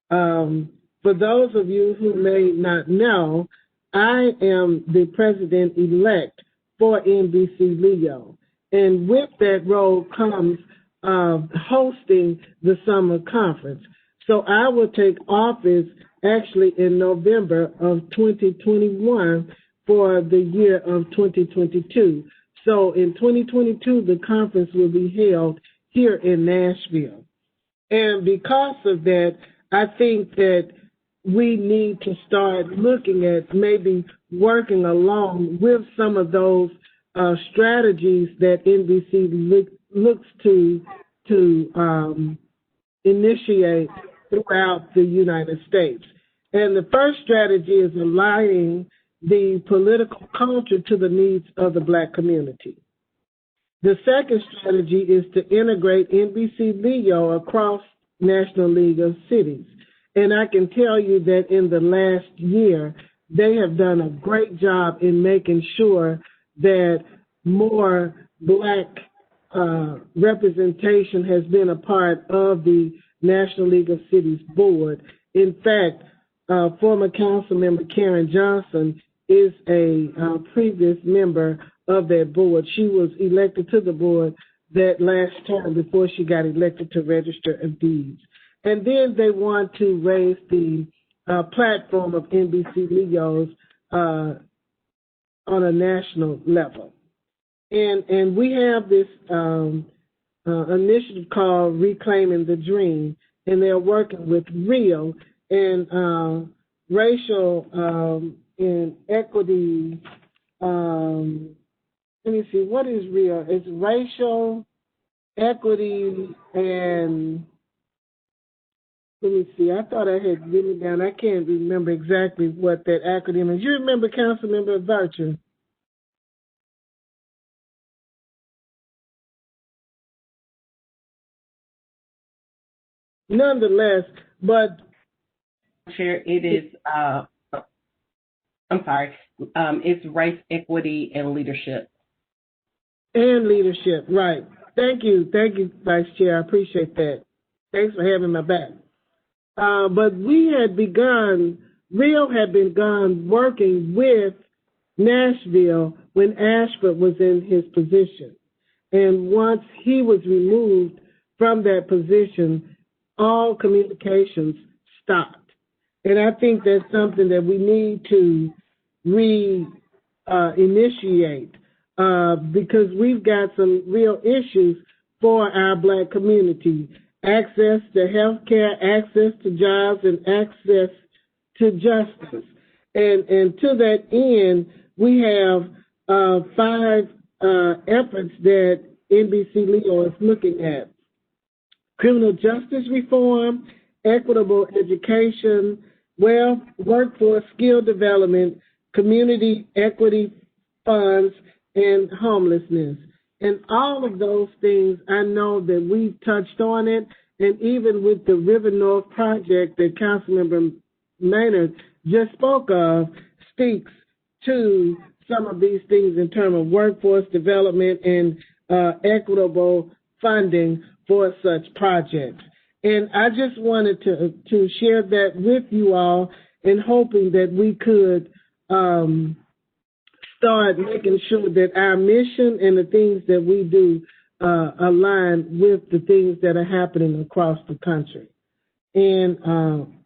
For those of you who may not know, I am the president-elect for NBC Leo. And with that role comes hosting the summer conference. So I will take office actually in November of 2021 for the year of 2022. So in 2022, the conference will be held here in Nashville. And because of that, I think that we need to start looking at maybe working along with some of those strategies that NBC looks to initiate throughout the United States. And the first strategy is aligning the political culture to the needs of the Black community. The second strategy is to integrate NBC Leo across National League of Cities. And I can tell you that in the last year, they have done a great job in making sure that more Black representation has been a part of the National League of Cities board. In fact, former council member Karen Johnson is a previous member of that board. She was elected to the board that last term before she got elected to Register of Deeds. And then they want to raise the platform of NBC Leos on a national level. And we have this initiative called Reclaiming the Dream, and they're working with REAL and racial and equity. Let me see, what is REAL? It's racial, equity, and let me see. I thought I had written it down. I can't remember exactly what that acronym is. You remember, Councilmember Virtue? Nonetheless, but Chair, it is. I'm sorry. It's race, equity, and leadership. And leadership, right. Thank you, Vice Chair. I appreciate that. Thanks for having my back. But we had begun, REAL had begun working with Nashville when Ashford was in his position. And once he was removed from that position, all communications stopped. And I think that's something that we need to initiate because we've got some real issues for our Black community. Access to health care, access to jobs, and access to justice. And to that end, we have 5 efforts that NBC Leo is looking at. Criminal justice reform, equitable education, wealth, workforce skill development, community equity funds, and homelessness. And all of those things, I know that we've touched on it, and even with the River North project that Councilmember Maynard just spoke of, speaks to some of these things in terms of workforce development and equitable funding for such projects. And I just wanted to share that with you all in hoping that we could start making sure that our mission and the things that we do align with the things that are happening across the country. And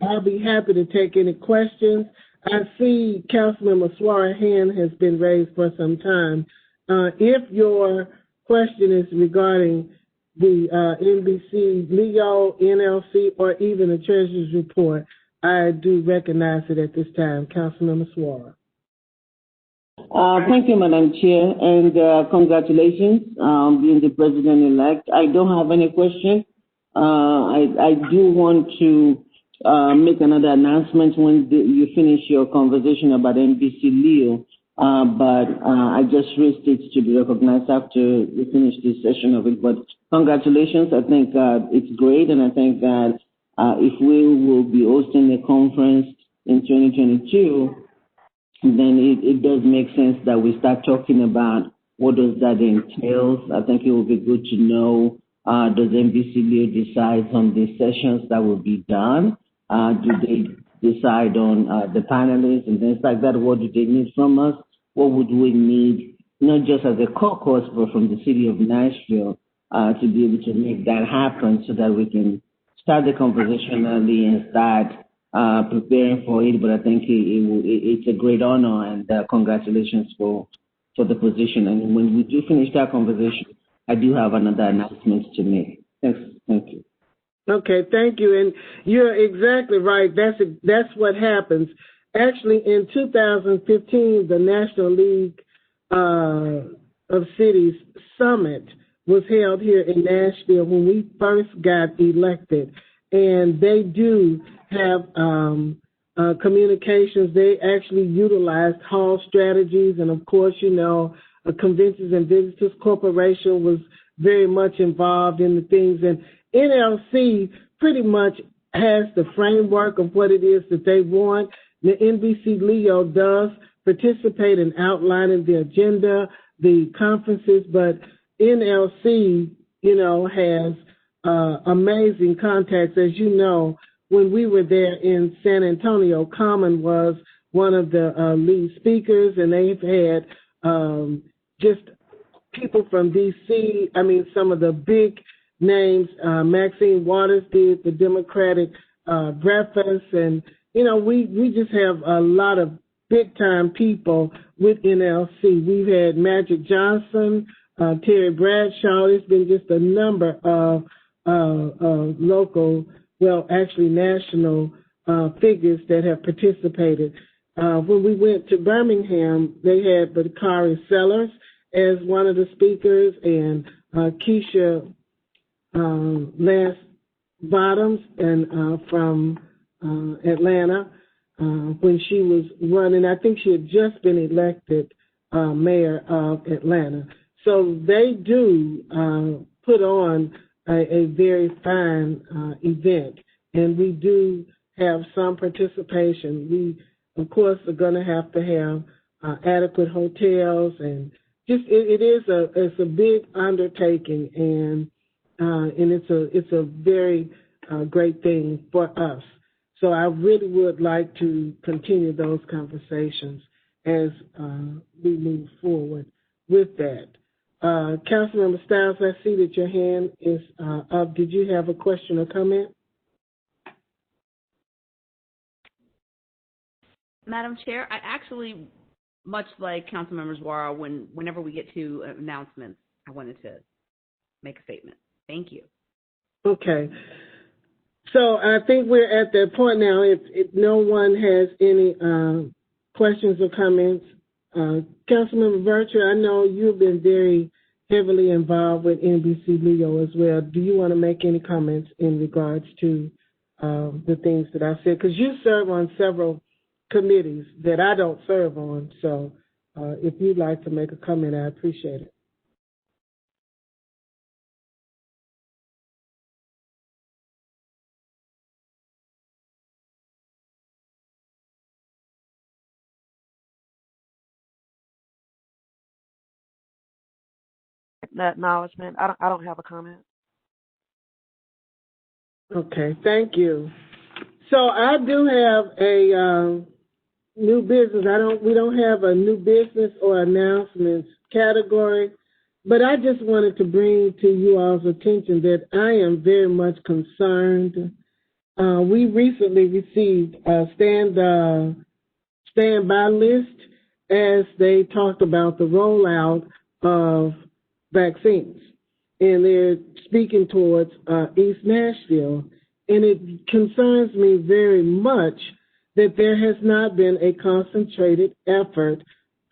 I'll be happy to take any questions. I see Councilmember Suara's hand has been raised for some time. If your question is regarding the NBC, Leo, NLC, or even the Treasurer's report, I do recognize it at this time. Councilmember Suara. Thank you, Madam Chair, and congratulations being the president-elect. I don't have any question. I do want to make another announcement when you finish your conversation about NBC Leo, but I just raised it to be recognized after we finish this session of it. But congratulations. I think it's great, and I think that if we will be hosting a conference in 2022, then it does make sense that we start talking about what does that entail. I think it will be good to know, does NBC Leo decide on the sessions that will be done? Do they decide on the panelists and things like that? What do they need from us? What would we need, not just as a caucus, but from the city of Nashville to be able to make that happen so that we can start the conversation early and start preparing for it, but I think it's a great honor, and congratulations for the position. And when we do finish that conversation, I do have another announcement to make. Thank you. Okay, thank you. And you're exactly right. That's what happens. Actually, in 2015, the National League of Cities Summit was held here in Nashville when we first got elected, and they do have communications. They actually utilized hall strategies, and of course, Conventions and Visitors Corporation was very much involved in the things, and NLC pretty much has the framework of what it is that they want. The NBC Leo does participate in outlining the agenda, the conferences, but NLC, has amazing contacts. As you know, when we were there in San Antonio, Common was one of the lead speakers, and they've had just people from D.C., some of the big names. Maxine Waters did the Democratic breakfast, and, we just have a lot of big-time people with NLC. We've had Magic Johnson, Terry Bradshaw. There's been just a number of local, national figures that have participated. When we went to Birmingham, they had Bakari Sellers as one of the speakers, and Keisha Lance Bottoms and from Atlanta when she was running. I think she had just been elected mayor of Atlanta. So they do put on a very fine event, and we do have some participation. We, of course, are going to have adequate hotels, and just it's a big undertaking, and it's a very great thing for us. So I really would like to continue those conversations as we move forward with that. Councilmember Stiles, I see that your hand is up. Did you have a question or comment? Madam Chair, I actually, much like Councilmember Zwara, whenever we get to announcements, I wanted to make a statement. Thank you. Okay. So I think we're at that point now. If no one has any questions or comments, Councilmember Virtue, I know you've been very heavily involved with NBC Leo as well. Do you want to make any comments in regards to the things that I said? Because you serve on several committees that I don't serve on. So if you'd like to make a comment, I appreciate it. That acknowledgement. I don't have a comment. Okay, thank you. So I do have a new business. We don't have a new business or announcements category, but I just wanted to bring to you all's attention that I am very much concerned. We recently received a standby list as they talked about the rollout of vaccines, and they're speaking towards East Nashville, and it concerns me very much that there has not been a concentrated effort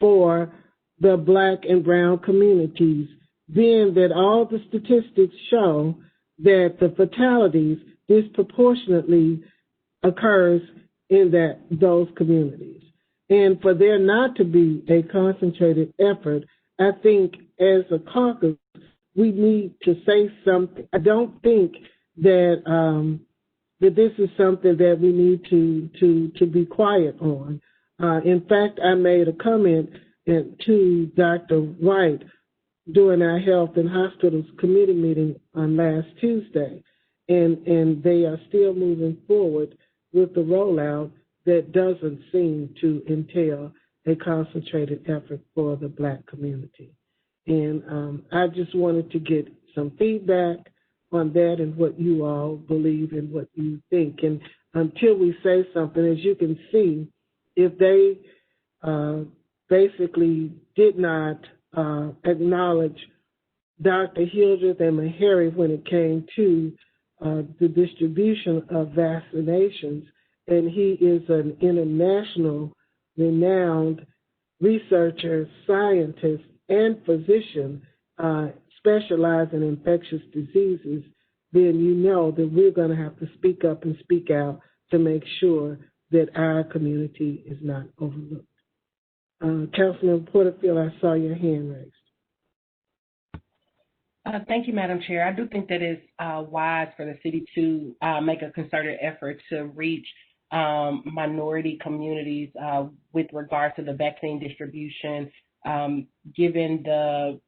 for the Black and brown communities, being that all the statistics show that the fatalities disproportionately occurs in those communities. And for there not to be a concentrated effort, I think as a caucus, we need to say something. I don't think that that this is something that we need to be quiet on. In fact, I made a comment to Dr. White during our Health and Hospitals Committee meeting on last Tuesday, and they are still moving forward with the rollout that doesn't seem to entail a concentrated effort for the Black community. And I just wanted to get some feedback on that and what you all believe and what you think. And until we say something, as you can see, if they basically did not acknowledge Dr. Hildreth and Meharry when it came to the distribution of vaccinations, and he is an international renowned researcher, scientist, and physician specializing in infectious diseases, then you know that we're going to have to speak up and speak out to make sure that our community is not overlooked. Councilman Porterfield, I saw your hand raised. Thank you, Madam Chair. I do think that it's wise for the city to make a concerted effort to reach minority communities with regard to the vaccine distribution, given the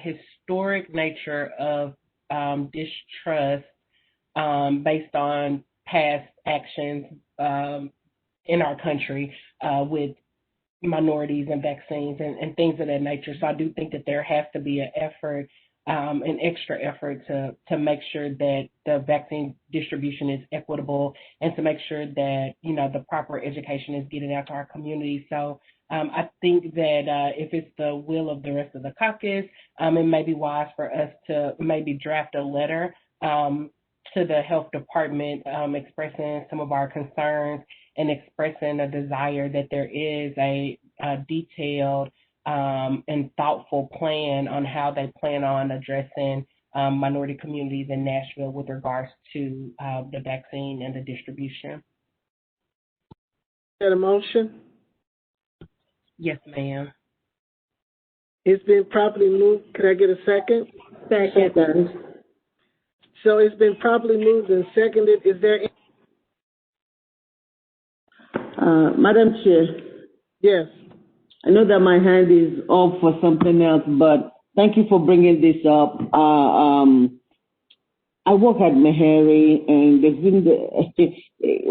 historic nature of distrust based on past actions in our country with minorities and vaccines and things of that nature. So I do think that there has to be an effort, an extra effort to make sure that the vaccine distribution is equitable and to make sure that, you know, the proper education is getting out to our community. So I think that if it's the will of the rest of the caucus, it may be wise for us to maybe draft a letter to the health department expressing some of our concerns and expressing a desire that there is a detailed and thoughtful plan on how they plan on addressing minority communities in Nashville with regards to the vaccine and the distribution. Is that a motion? Yes, ma'am. It's been properly moved. Can I get a second? Second. So it's been properly moved and seconded. Is there any? Madam Chair. Yes. I know that my hand is up for something else, but thank you for bringing this up. I work at Meharry, and there's been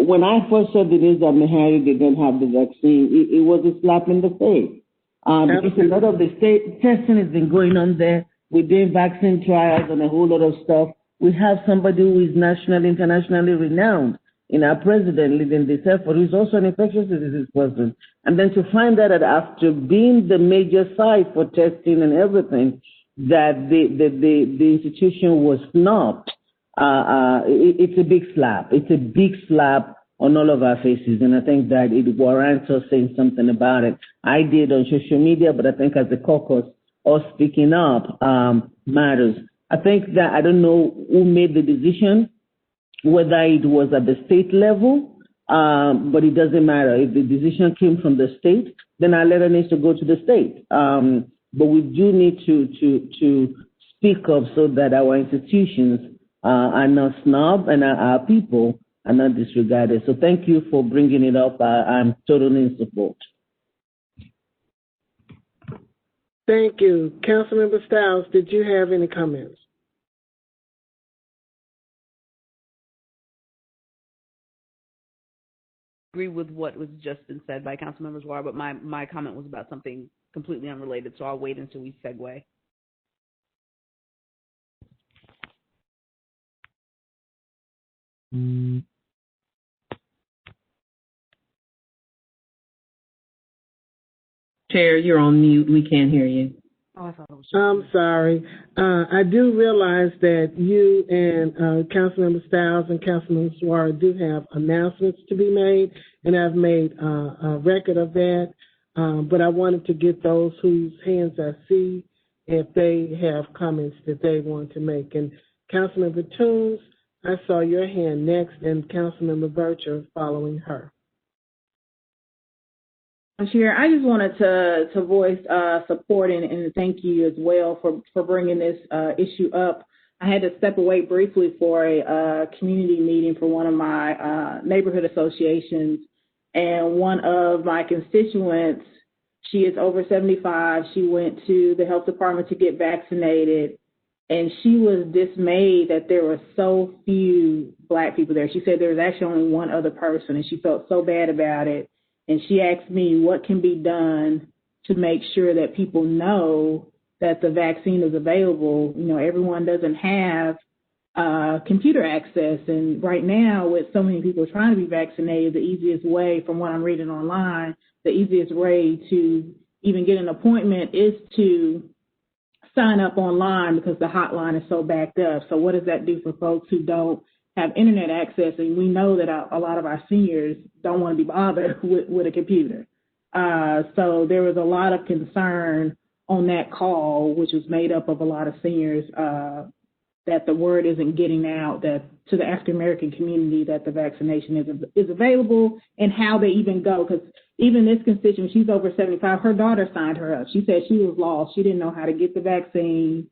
when I first saw the news that Meharry didn't have the vaccine, it was a slap in the face. Because a lot of the state testing has been going on there. We're doing vaccine trials and a whole lot of stuff. We have somebody who is nationally, internationally renowned in our president leading this effort, who's also an infectious diseases person. And then to find out that after being the major site for testing and everything, that the institution was snubbed, it's a big slap. It's a big slap on all of our faces, and I think that it warrants us saying something about it. I did on social media, but I think as a caucus, us speaking up matters. I think that I don't know who made the decision, whether it was at the state level, but it doesn't matter. If the decision came from the state, then our letter needs to go to the state. But we do need to speak up so that our institutions are not snubbed and our people are not disregarded. So thank you for bringing it up. I'm totally in support. Thank you. Councilmember Stiles, did you have any comments? Agree with what was just been said by Councilmember Zwar, but my comment was about something completely unrelated, so I'll wait until we segue. Chair, you're on mute. We can't hear you. Oh, I thought it was. I'm sorry. I do realize that you and Councilmember Stiles and Councilmember Suarez do have announcements to be made, and I've made a record of that. But I wanted to get those whose hands I see if they have comments that they want to make. And Councilmember Toombs, I saw your hand next, and Councilmember Bircher following her. Chair, I just wanted to voice support and thank you as well for bringing this issue up. I had to step away briefly for a community meeting for one of my neighborhood associations, and one of my constituents, she is over 75. She went to the health department to get vaccinated, and she was dismayed that there were so few Black people there. She said there was actually only one other person, and she felt so bad about it. And she asked me what can be done to make sure that people know that the vaccine is available. You know, everyone doesn't have computer access. And right now, with so many people trying to be vaccinated, the easiest way, from what I'm reading online, the easiest way to even get an appointment is to sign up online because the hotline is so backed up. So what does that do for folks who don't have internet access? And we know that a lot of our seniors don't want to be bothered with a computer. So there was a lot of concern on that call, which was made up of a lot of seniors, that the word isn't getting out that to the African American community that the vaccination is available, and how they even go. Because even this constituent, she's over 75, her daughter signed her up. She said she was lost. She didn't know how to get the vaccine.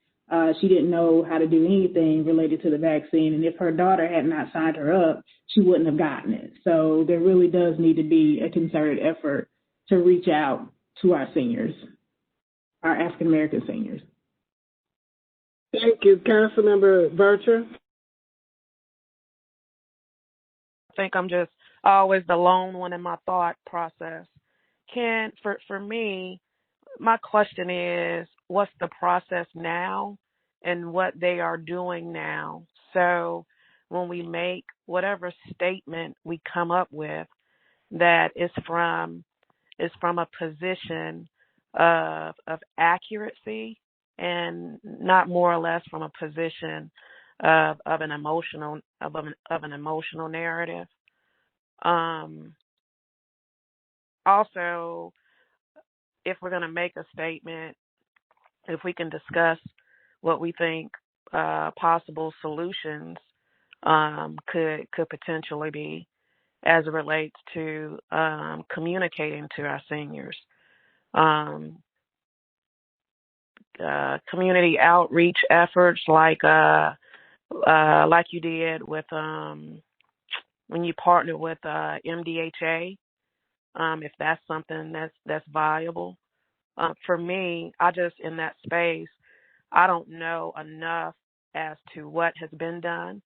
She didn't know how to do anything related to the vaccine. And if her daughter had not signed her up, she wouldn't have gotten it. So there really does need to be a concerted effort to reach out to our seniors, our African American seniors. Thank you. Councilmember Bircher? I think I'm just always the lone one in my thought process. For me, my question is, what's the process now and what they are doing now? So when we make whatever statement we come up with that is from a position of accuracy and not more or less from a position of an emotional narrative. Also, if we're going to make a statement, if we can discuss what we think possible solutions could potentially be as it relates to communicating to our seniors. Community outreach efforts like you did with when you partner with MDHA, if that's something that's viable. For me, in that space, I don't know enough as to what has been done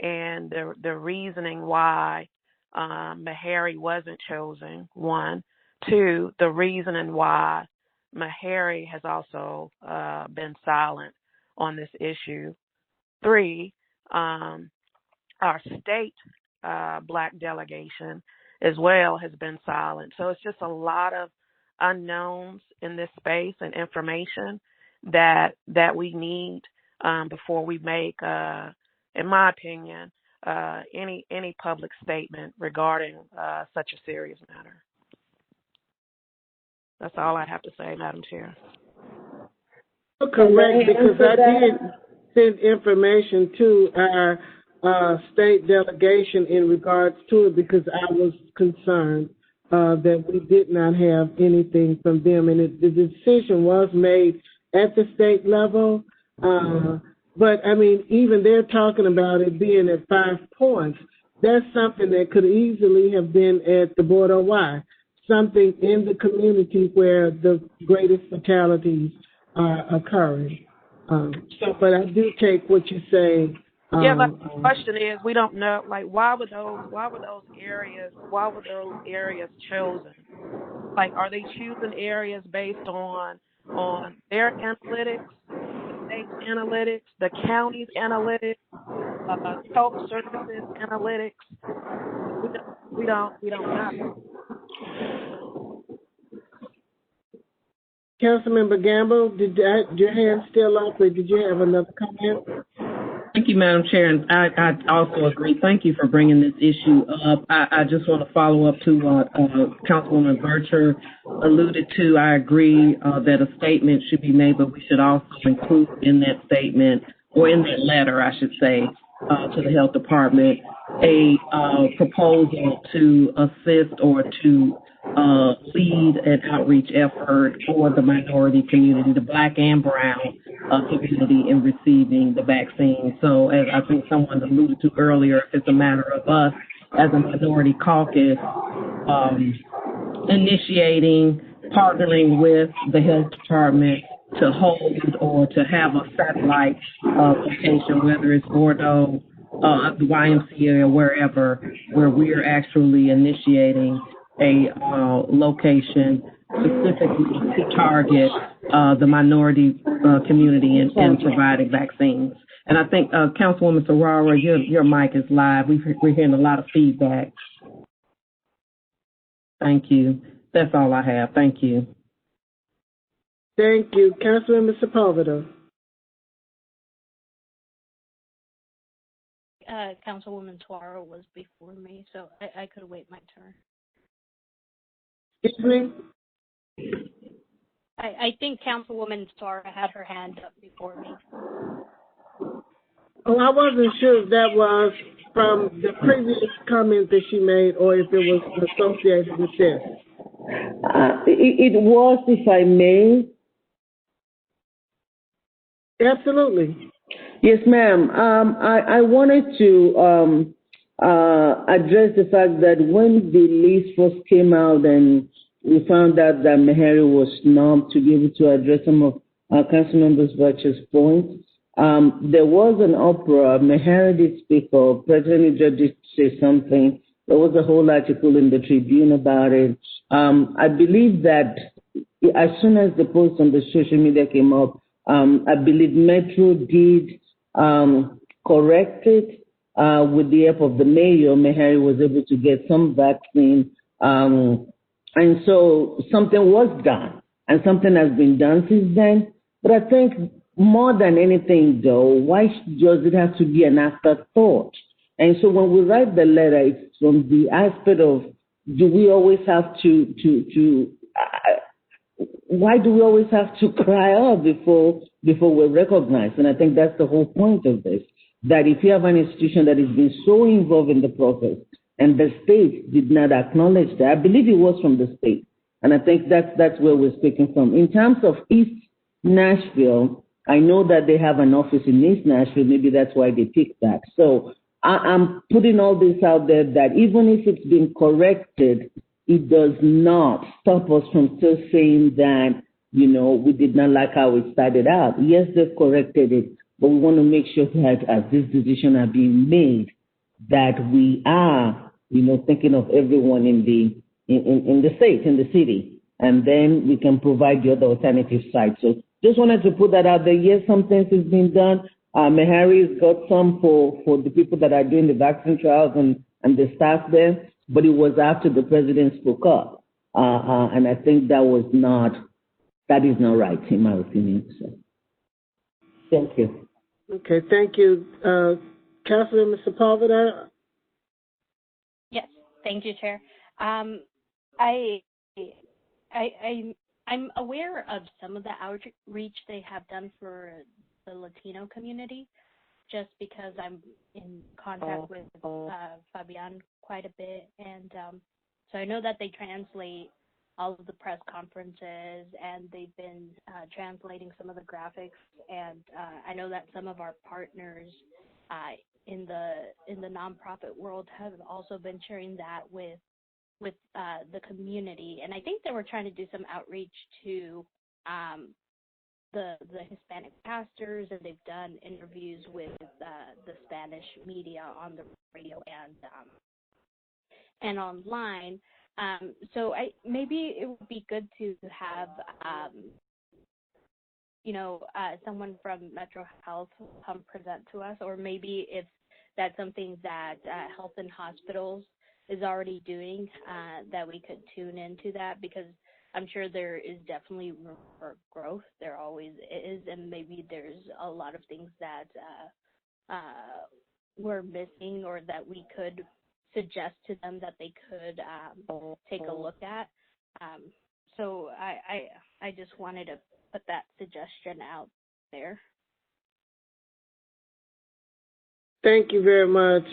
and the reasoning why Meharry wasn't chosen, one. Two, the reasoning why Meharry has also been silent on this issue. Three, our state Black delegation as well has been silent. So it's just a lot of unknowns in this space and information that we need before we make, in my opinion, any public statement regarding such a serious matter. That's all I have to say, Madam Chair. Correct, because I did send information to our state delegation in regards to it because I was concerned that we did not have anything from them. And the decision was made at the state level. But, I mean, even they're talking about it being at 5 points. That's something that could easily have been at the border Y, something in the community where the greatest fatalities are occurring. But I do take what you say. Yeah, but the question is, we don't know, like, why were those areas chosen? Like, are they choosing areas based on their analytics, the state's analytics, the county's analytics, health services analytics? We don't know. Councilmember Gamble, did your hand still up, or did you have another comment? Thank you, Madam Chair, and I also agree. Thank you for bringing this issue up. I just want to follow up to what Councilwoman Bircher alluded to. I agree that a statement should be made, but we should also include in that statement, or in that letter, I should say, to the Health Department, a proposal to assist or to lead an outreach effort for the minority community, the Black and Brown community, in receiving the vaccine. So, as I think someone alluded to earlier, if it's a matter of us as a minority caucus initiating, partnering with the health department to hold or to have a satellite location, whether it's Bordeaux, the YMCA, or wherever, where we're actually initiating a location specifically to target the minority community and providing vaccines. And I think, Councilwoman Sarara, your mic is live. We're hearing a lot of feedback. Thank you. That's all I have. Thank you. Thank you. Councilman Sepulveda. Councilwoman Suara was before me, so I could wait my turn. Excuse me? I think Councilwoman Suara had her hand up before me. Oh, I wasn't sure if that was from the previous comment that she made or if it was associated with this. It was, if I may. Absolutely. Yes, ma'am. I wanted to address the fact that when the list first came out and we found out that Meharry was snubbed to be able to address some of our council members' Virtue's points, there was an uproar. Meharry did speak up. President Idris did say something. There was a whole article in the Tribune about it. I believe that as soon as the post on the social media came up, I believe Metro did correct it with the help of the mayor. Meharry was able to get some vaccine. And so something was done, and something has been done since then. But I think more than anything, though, why does it have to be an afterthought? And so when we write the letter, it's from the aspect of, do we always have why do we always have to cry out before we're recognized? And I think that's the whole point of this, that if you have an institution that has been so involved in the process and the state did not acknowledge that, I believe it was from the state. And I think that's where we're speaking from. In terms of East Nashville, I know that they have an office in East Nashville. Maybe that's why they picked that. So I'm putting all this out there that even if it's been corrected, it does not stop us from still saying that, we did not like how it started out. Yes, they've corrected it, but we want to make sure that as this decision are being made, that we are, thinking of everyone in the state, in the city, and then we can provide the other alternative sites. So just wanted to put that out there. Yes, some things is being done. Meharry's got some for the people that are doing the vaccine trials and the staff there, but it was after the president spoke up. And I think that is not right, in my opinion. So, thank you. Okay, thank you. Councilman Sepulveda? Yes, thank you, Chair. I'm aware of some of the outreach they have done for the Latino community, just because I'm in contact with Fabian quite a bit, and so I know that they translate all of the press conferences, and they've been translating some of the graphics, and I know that some of our partners in the nonprofit world have also been sharing that with the community, and I think they were trying to do some outreach to the Hispanic pastors, and they've done interviews with the Spanish media on the radio and online. So maybe it would be good to have someone from Metro Health come present to us, or maybe if that's something that Health and Hospitals is already doing, that we could tune into that, because I'm sure there is definitely room for growth. There always is, and maybe there's a lot of things that were missing or that we could suggest to them that they could take a look at. So I just wanted to put that suggestion out there. Thank you very much.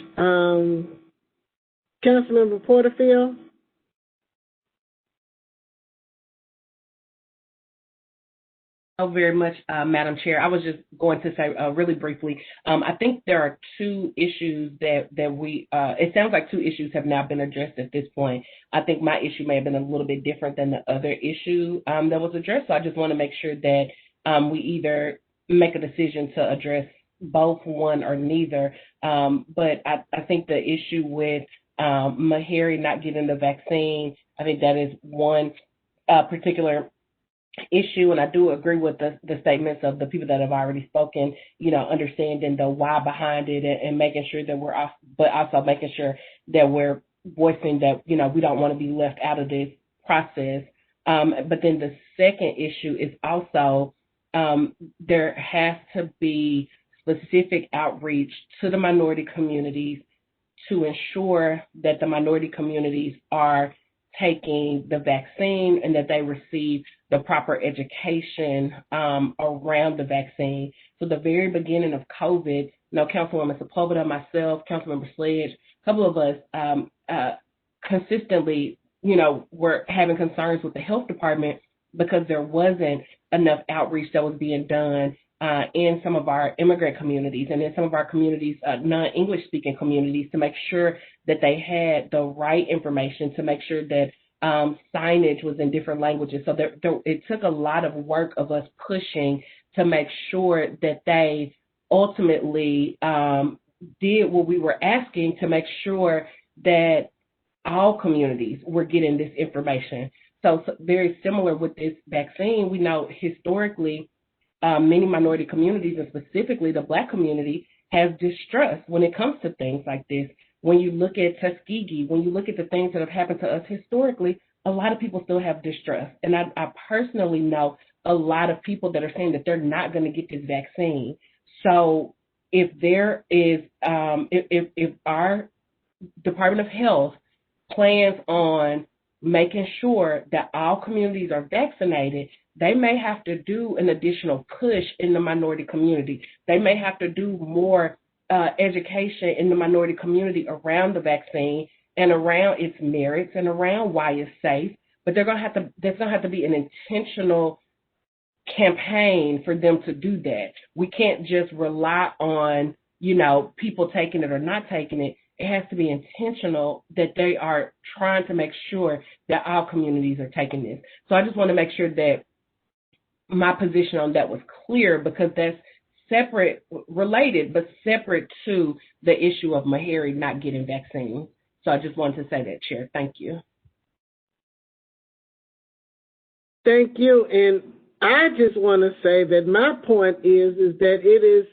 Councilmember Porterfield? Oh, very much, Madam Chair. I was just going to say really briefly, I think there are two issues that we, it sounds like two issues have now been addressed at this point. I think my issue may have been a little bit different than the other issue that was addressed. So I just want to make sure that we either make a decision to address both, one or neither. But I think the issue with Meharry not getting the vaccine, I think that is one particular issue, and I do agree with the statements of the people that have already spoken, understanding the why behind it and making sure that we're off, but also making sure that we're voicing that, we don't want to be left out of this process. But then the second issue is also there has to be specific outreach to the minority communities to ensure that the minority communities are taking the vaccine and that they receive the proper education around the vaccine. So the very beginning of COVID, Councilwoman Sepulveda, myself, Councilmember Sledge, a couple of us consistently, were having concerns with the health department because there wasn't enough outreach that was being done in some of our immigrant communities and in some of our communities, non-English speaking communities, to make sure that they had the right information, to make sure that signage was in different languages. So it took a lot of work of us pushing to make sure that they ultimately did what we were asking, to make sure that all communities were getting this information. So very similar with this vaccine, we know historically many minority communities, and specifically the Black community, has distrust when it comes to things like this. When you look at Tuskegee, when you look at the things that have happened to us historically, a lot of people still have distrust. And I personally know a lot of people that are saying that they're not going to get this vaccine. So if there is, if our Department of Health plans on making sure that all communities are vaccinated, they may have to do an additional push in the minority community. They may have to do more education in the minority community around the vaccine and around its merits and around why it's safe. But there's going to have to be an intentional campaign for them to do that. We can't just rely on, people taking it or not taking it. It has to be intentional that they are trying to make sure that all communities are taking this. So I just want to make sure that my position on that was clear, because that's related, but separate to the issue of Meharry not getting vaccines. So I just wanted to say that, Chair. Thank you. Thank you. And I just want to say that my point is that it is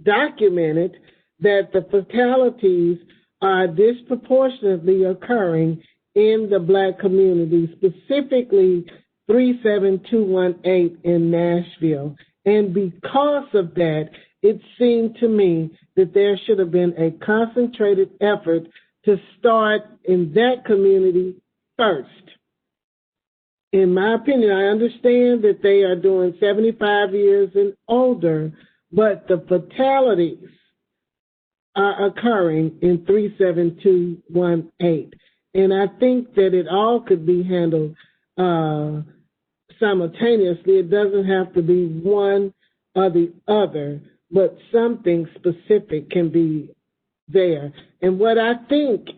documented that the fatalities are disproportionately occurring in the Black community, specifically 37218 in Nashville. And because of that, it seemed to me that there should have been a concentrated effort to start in that community first. In my opinion, I understand that they are doing 75 years and older, but the fatalities are occurring in 37218. And I think that it all could be handled simultaneously. It doesn't have to be one or the other, but something specific can be there. And what I think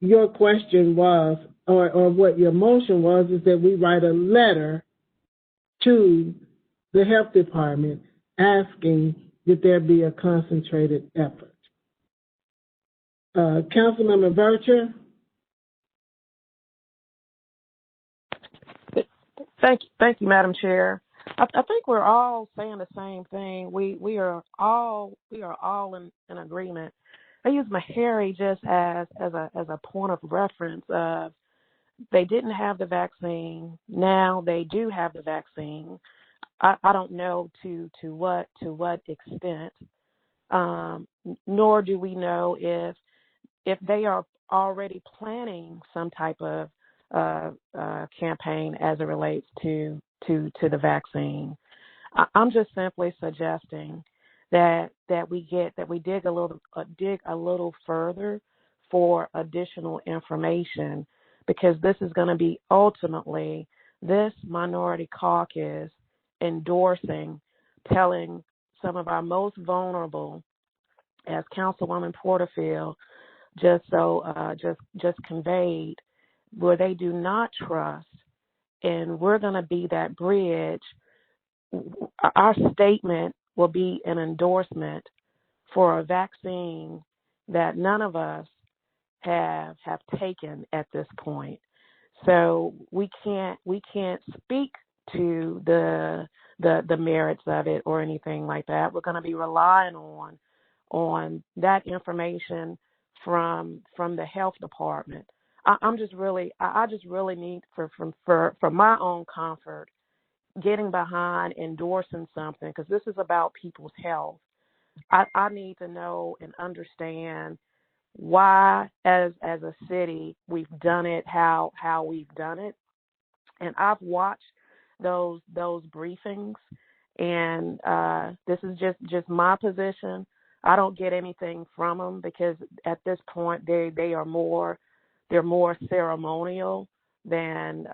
your question was, or what your motion was, is that we write a letter to the health department asking that there be a concentrated effort. Councilmember Vercher? Thank you, Madam Chair. I think we're all saying the same thing. We are all in agreement. I use Meharry just as a point of reference. They didn't have the vaccine. Now they do have the vaccine. I don't know to what extent, nor do we know if they are already planning some type of campaign as it relates to the vaccine. I'm just simply suggesting that we dig a little further for additional information, because this is going to be ultimately this minority caucus endorsing, telling some of our most vulnerable, as Councilwoman Porterfield just conveyed, where they do not trust, and we're going to be that bridge. Our statement will be an endorsement for a vaccine that none of us have taken at this point. So we can't speak to the merits of it or anything like that. We're going to be relying on that information from the health department. I just really need for my own comfort, getting behind endorsing something, because this is about people's health. I need to know and understand why, as a city, we've done it, how we've done it. And I've watched those briefings, and this is just my position. I don't get anything from them, because at this point they're more ceremonial than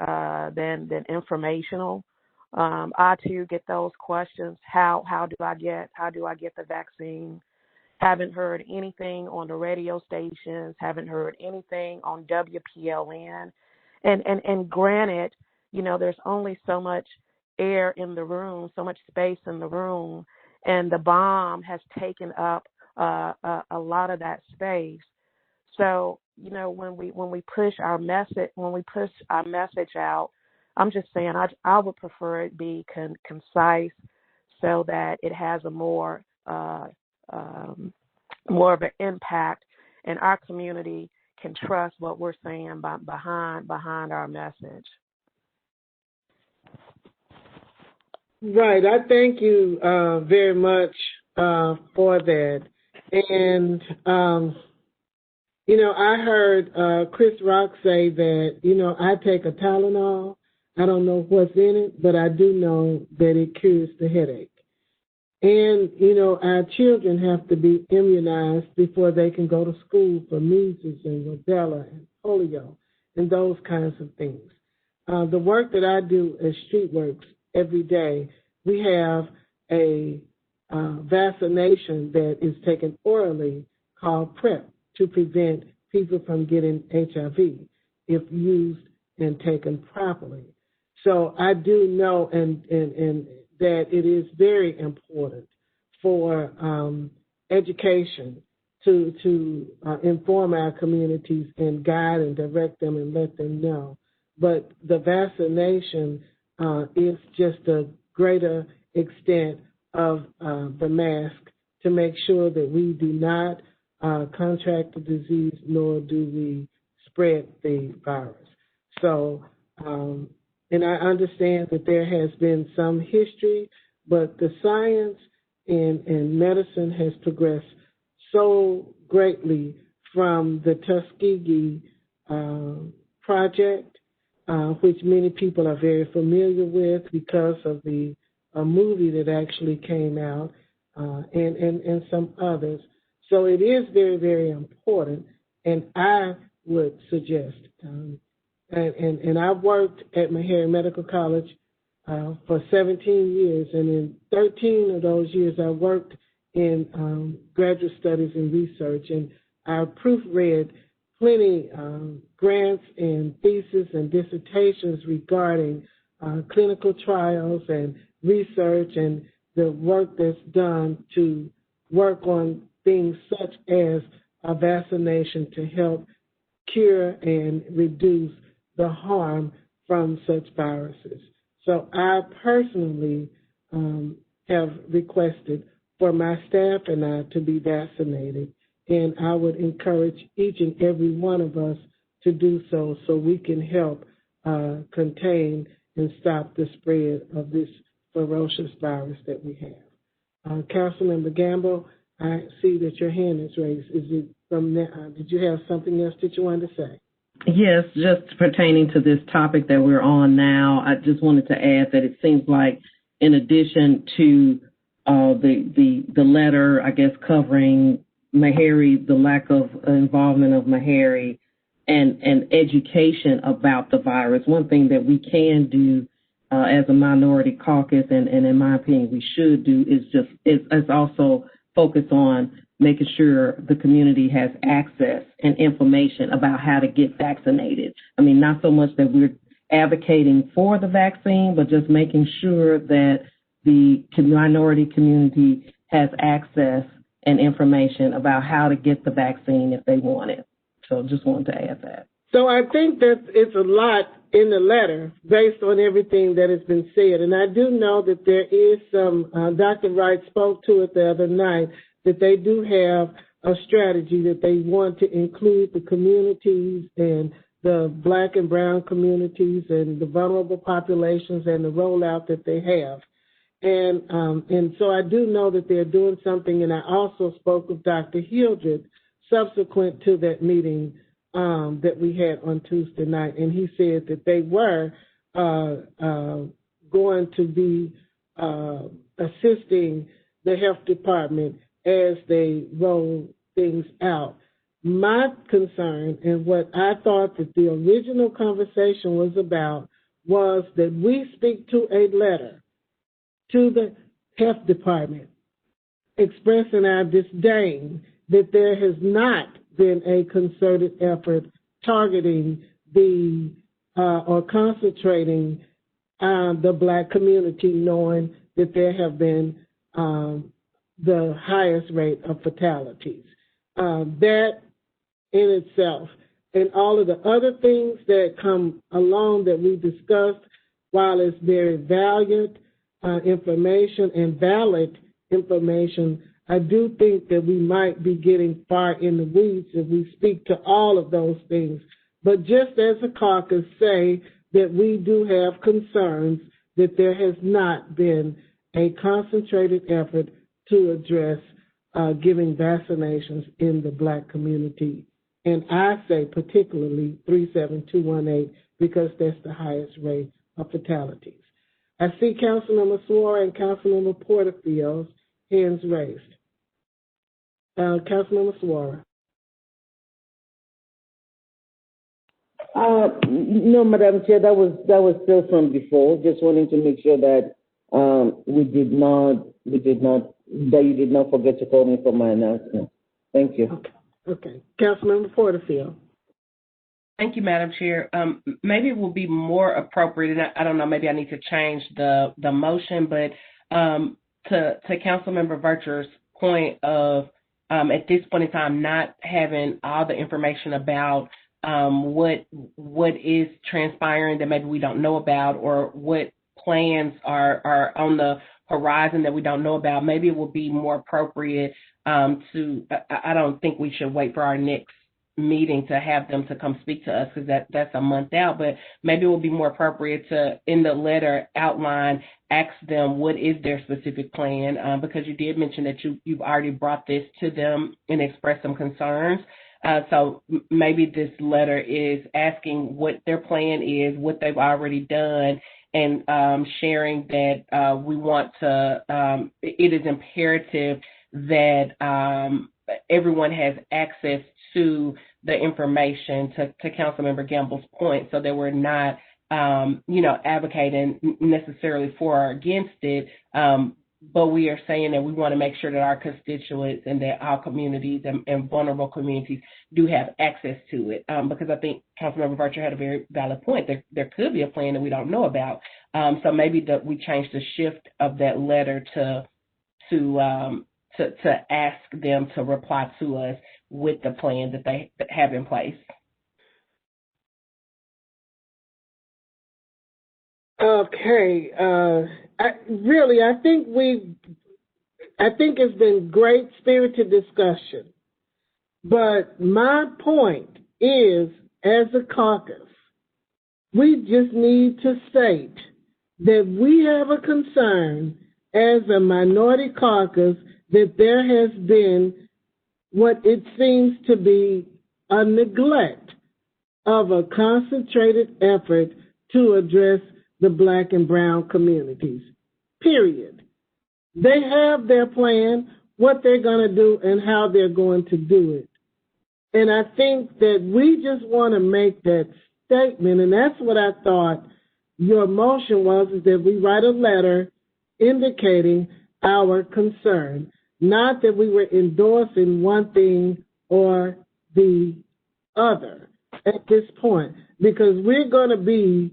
informational. I too get those questions. How do I get the vaccine? Haven't heard anything on the radio stations. Haven't heard anything on WPLN. And granted, there's only so much air in the room, so much space in the room, and the bomb has taken up a lot of that space. So, when we push our message out, I'm just saying I would prefer it be concise, so that it has a more of an impact, and our community can trust what we're saying behind our message. Right. I thank you very much for that. And, I heard Chris Rock say that, I take a Tylenol. I don't know what's in it, but I do know that it cures the headache. And, our children have to be immunized before they can go to school for measles and rubella and polio and those kinds of things. The work that I do at StreetWorks every day, we have a vaccination that is taken orally called PrEP to prevent people from getting HIV if used and taken properly. So I do know and that it is very important for education to inform our communities and guide and direct them and let them know. But the vaccination is just a greater extent of the mask to make sure that we do not contract the disease, nor do we spread the virus. So, and I understand that there has been some history, but the science and medicine has progressed so greatly from the Tuskegee project, which many people are very familiar with because of the movie that actually came out, and some others. So it is very, very important, and I would suggest, and I worked at Meharry Medical College for 17 years, and in 13 of those years I worked in graduate studies and research, and I proofread plenty grants and theses and dissertations regarding clinical trials and research and the work that's done to work on things such as a vaccination to help cure and reduce the harm from such viruses. So I personally have requested for my staff and I to be vaccinated, and I would encourage each and every one of us to do so we can help contain and stop the spread of this ferocious virus that we have. Councilmember Gamble, I see that your hand is raised. Is it from that? Did you have something else that you wanted to say? Yes, just pertaining to this topic that we're on now, I just wanted to add that it seems like in addition to the letter, I guess, covering Meharry, the lack of involvement of Meharry, and education about the virus, one thing that we can do as a minority caucus, and in my opinion we should do, is also focus on making sure the community has access and information about how to get vaccinated. I mean, not so much that we're advocating for the vaccine, but just making sure that the minority community has access and information about how to get the vaccine if they want it. So just wanted to add that. So I think that it's a lot in the letter based on everything that has been said. And I do know that there is some, Dr. Wright spoke to it the other night, that they do have a strategy that they want to include the communities and the Black and brown communities and the vulnerable populations and the rollout that they have. And so I do know that they're doing something, and I also spoke with Dr. Hildred subsequent to that meeting that we had on Tuesday night, and he said that they were going to be assisting the health department as they roll things out. My concern and what I thought that the original conversation was about was that we speak to a letter to the health department expressing our disdain that there has not been a concerted effort targeting the or concentrating the Black community, knowing that there have been the highest rate of fatalities. That in itself and all of the other things that come along that we discussed, while it's very valiant information and valid information, I do think that we might be getting far in the weeds if we speak to all of those things. But just as a caucus say that we do have concerns that there has not been a concentrated effort to address giving vaccinations in the Black community. And I say particularly 37218 because that's the highest rate of fatalities. I see Councilmember Suara and Councilmember Porterfield's hands raised. Councilmember Suara. No, Madam Chair, that was still from before. Just wanting to make sure that that you did not forget to call me for my announcement. Thank you. Okay. Councilmember Porterfield. Thank you, Madam Chair. Maybe it will be more appropriate, and I don't know, maybe I need to change the motion, but to Councilmember Virtue's point of at this point in time not having all the information about what is transpiring that maybe we don't know about, or what plans are on the horizon that we don't know about. Maybe it will be more appropriate I don't think we should wait for our next meeting to have them to come speak to us, because that's a month out, but maybe it will be more appropriate to, in the letter, outline, ask them what is their specific plan, because you did mention that you've already brought this to them and expressed some concerns. So maybe this letter is asking what their plan is, what they've already done, and sharing that we want to, it is imperative that everyone has access to the information, to Councilmember Gamble's point, so that we're not, advocating necessarily for or against it, but we are saying that we want to make sure that our constituents and that our communities and vulnerable communities do have access to it, because I think Councilmember Virtue had a very valid point. There could be a plan that we don't know about, so maybe we change the shift of that letter to ask them to reply to us with the plan that they have in place. Okay. I think it's been great spirited discussion. But my point is, as a caucus, we just need to state that we have a concern as a minority caucus that there has been what it seems to be a neglect of a concentrated effort to address the Black and brown communities, period. They have their plan, what they're going to do, and how they're going to do it. And I think that we just want to make that statement, and that's what I thought your motion was, is that we write a letter indicating our concern, not that we were endorsing one thing or the other at this point, because we're going to be,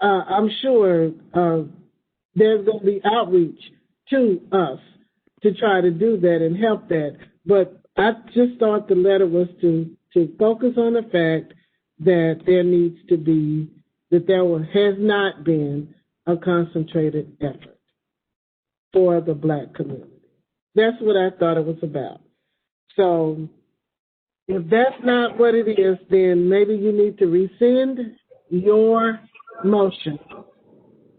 I'm sure there's going to be outreach to us to try to do that and help that. But I just thought the letter was to focus on the fact that there needs to be, that there has not been a concentrated effort for the Black community. That's what I thought it was about. So if that's not what it is, then maybe you need to rescind your motion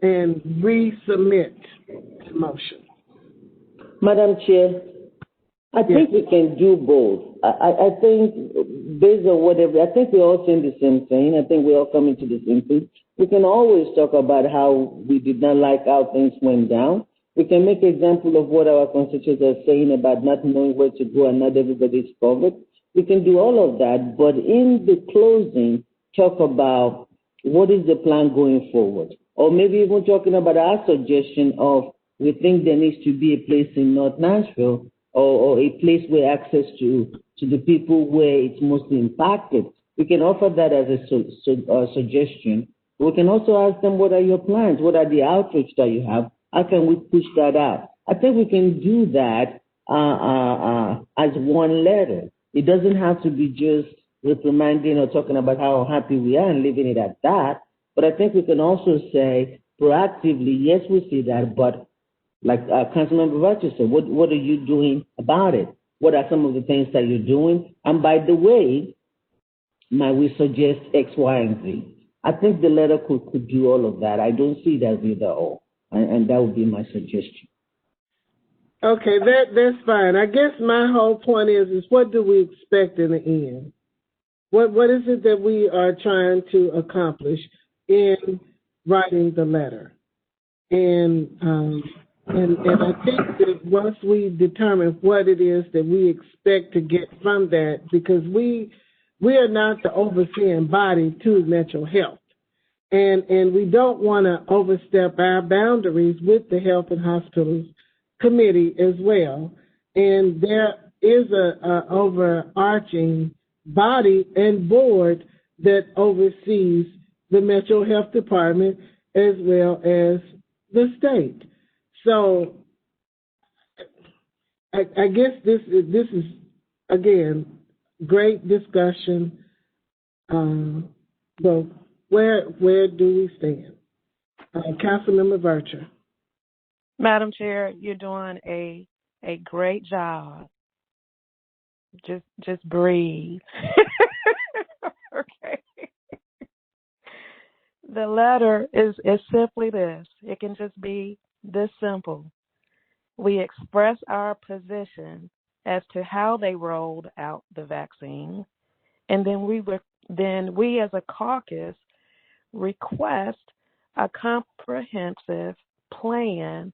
and resubmit the motion. Madam Chair, I think we can do both. I think based on whatever, I think we're all saying the same thing. I think we're all coming to the same thing. We can always talk about how we did not like how things went down. We can make an example of what our constituents are saying about not knowing where to go and not everybody is covered. We can do all of that, but in the closing, talk about what is the plan going forward. Or maybe even talking about our suggestion of, we think there needs to be a place in North Nashville or a place where access to the people where it's mostly impacted. We can offer that as a suggestion. We can also ask them, what are your plans? What are the outreach that you have? How can we push that out? I think we can do that as one letter. It doesn't have to be just reprimanding or talking about how happy we are and leaving it at that. But I think we can also say proactively, yes, we see that, but like Councilmember Rogers said, what are you doing about it? What are some of the things that you're doing? And by the way, might we suggest X, Y, and Z? I think the letter could do all of that. I don't see it as either or, and that would be my suggestion. Okay, that's fine. I guess my whole point is what do we expect in the end? What is it that we are trying to accomplish in writing the letter? And I think that once we determine what it is that we expect to get from that, because we are not the overseeing body to mental health. And we don't want to overstep our boundaries with the Health and Hospitals Committee as well. And there is a overarching body and board that oversees the Metro Health Department as well as the state. So I guess this is again great discussion. But where do we stand? Councilmember Vircher. Madam Chair, you're doing a great job. Just breathe. Okay. The letter is simply this. It can just be this simple. We express our position as to how they rolled out the vaccine, and then we as a caucus request a comprehensive plan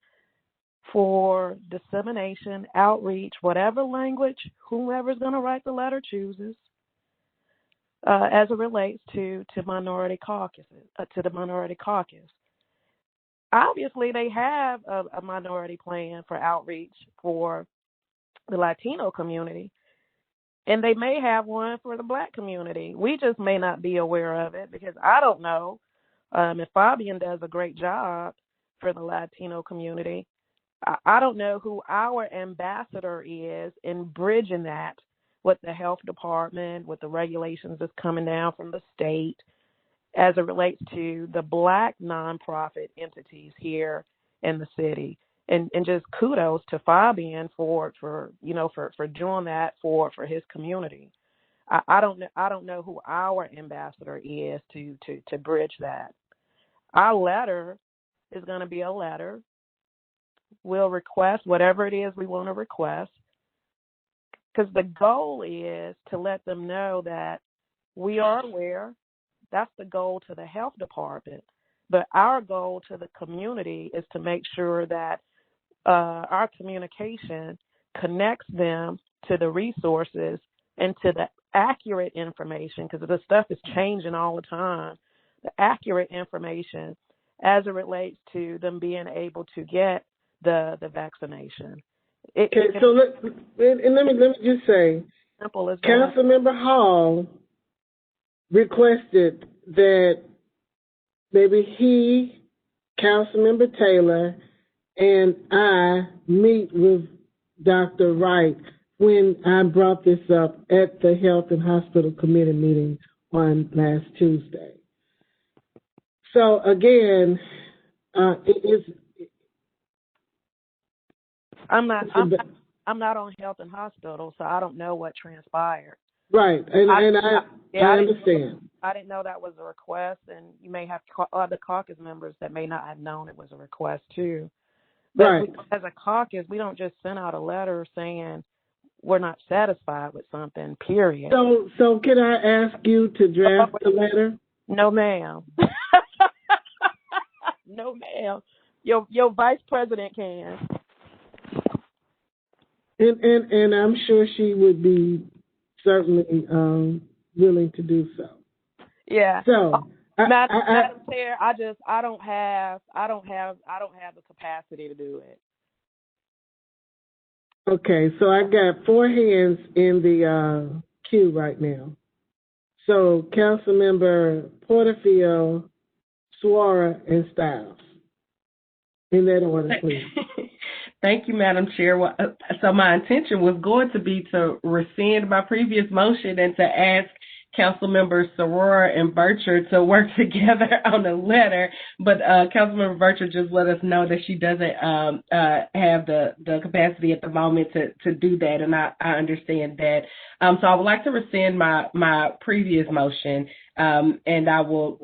for dissemination, outreach, whatever language whomever's going to write the letter chooses, as it relates to minority caucuses, to the minority caucus. Obviously, they have a minority plan for outreach for the Latino community, and they may have one for the Black community. We just may not be aware of it because I don't know if Fabian does a great job for the Latino community. I don't know who our ambassador is in bridging that with the health department, with the regulations that's coming down from the state as it relates to the Black nonprofit entities here in the city. And just kudos to Fabian for doing that for his community. I don't know who our ambassador is to bridge that. Our letter is going to be a letter we'll request whatever it is we want to request, because the goal is to let them know that we are aware. That's the goal to the health department. But our goal to the community is to make sure that our communication connects them to the resources and to the accurate information, because the stuff is changing all the time, the accurate information as it relates to them being able to get the vaccination. So let me just say, simple as Councilmember Hall requested that maybe he, Councilmember Taylor, and I meet with Dr. Wright when I brought this up at the Health and Hospital Committee meeting on last Tuesday. So again, I'm not on Health and Hospital, so I don't know what transpired. Right, and I understand. I didn't know that was a request, and you may have other caucus members that may not have known it was a request too. But right. As a caucus, we don't just send out a letter saying we're not satisfied with something, period. So can I ask you to draft the letter? No, ma'am. No, ma'am. Your vice president can. And I'm sure she would be certainly willing to do so. Yeah. So, Madam Chair, I don't have the capacity to do it. Okay, so I got 4 hands in the queue right now. So Councilmember Porterfield, Suara, and Stiles. In that order, please. Thank you, Madam Chair. Well, so my intention was going to be to rescind my previous motion and to ask Councilmembers Soror and Burchard to work together on a letter, but Councilmember Burchard just let us know that she doesn't have the capacity at the moment to do that, and I understand that. So I would like to rescind my previous motion, and I will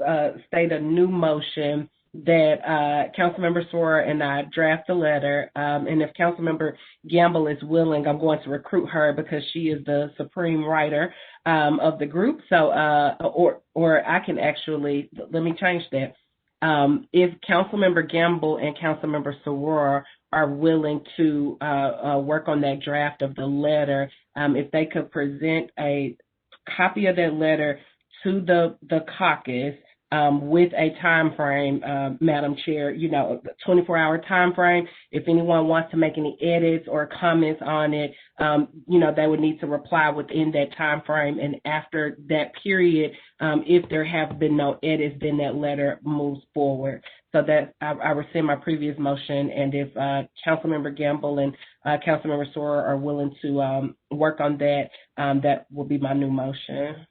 state a new motion that Councilmember Soror and I draft a letter, and if Councilmember Gamble is willing, I'm going to recruit her because she is the supreme writer of the group. So, or I can actually, let me change that. If Councilmember Gamble and Councilmember Soror are willing to work on that draft of the letter, if they could present a copy of that letter to the caucus, with a time frame, Madam Chair, 24-hour time frame. If anyone wants to make any edits or comments on it, they would need to reply within that time frame. And after that period, if there have been no edits, then that letter moves forward. So that I rescind my previous motion. And if Councilmember Gamble and Councilmember Soror are willing to work on that, that will be my new motion.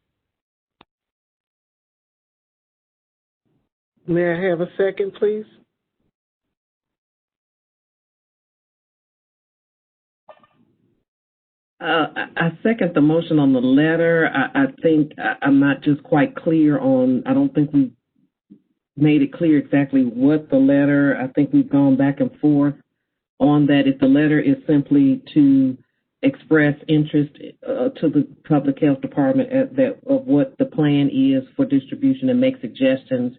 May I have a second, please? I second the motion on the letter. I think I'm not just quite clear on, I don't think we made it clear exactly what the letter, I think we've gone back and forth on that. If the letter is simply to express interest to the Public Health Department of what the plan is for distribution and make suggestions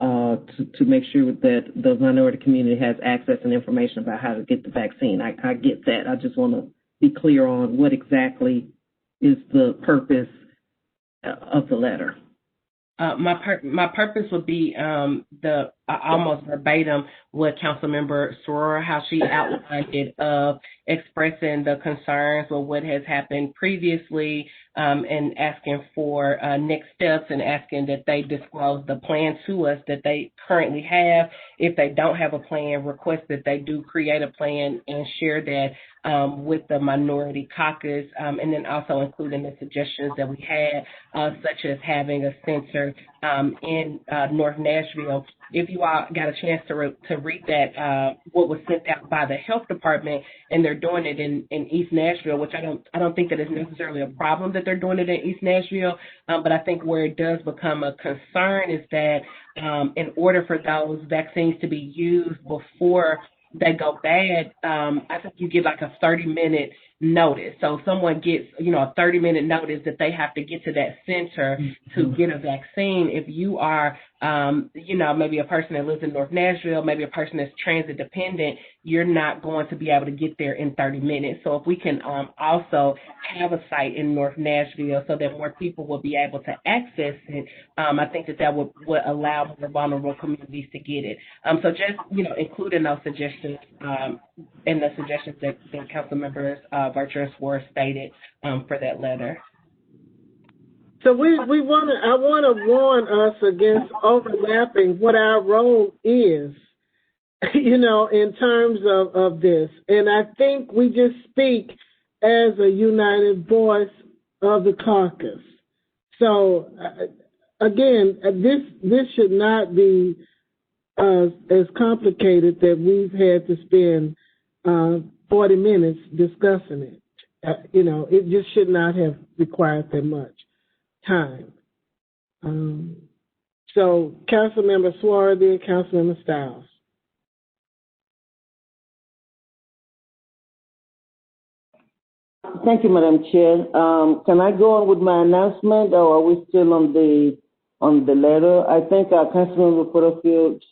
to make sure that the minority community has access and information about how to get the vaccine. I get that. I just want to be clear on what exactly is the purpose of the letter. My purpose would be almost verbatim what Councilmember Soror, how she outlined it, of expressing the concerns with what has happened previously, and asking for next steps and asking that they disclose the plan to us that they currently have. If they don't have a plan, request that they do create a plan and share that with the Minority Caucus, and then also including the suggestions that we had, such as having a center in North Nashville. If you all got a chance to read that, what was sent out by the health department, and they're doing it in East Nashville, which I don't think that is necessarily a problem that they're doing it in East Nashville, but I think where it does become a concern is that in order for those vaccines to be used before they go bad, I think you get like a 30-minute notice. So if someone gets, a 30-minute notice that they have to get to that center to get a vaccine, if you are, maybe a person that lives in North Nashville, maybe a person that's transit dependent, you're not going to be able to get there in 30 minutes. So if we can also have a site in North Nashville so that more people will be able to access it, I think that would allow more vulnerable communities to get it. So just, including those suggestions and the suggestions that council members Virtuous War stated for that letter. So I want to warn us against overlapping what our role is, in terms of this. And I think we just speak as a united voice of the caucus. So again, this should not be as complicated that we've had to spend 40 minutes discussing it. It just should not have required that much time. So Councilmember Swarthy, Councilmember Stiles. Thank you, Madam Chair. Can I go on with my announcement, or are we still on the letter? I think our Councilmember Porterfield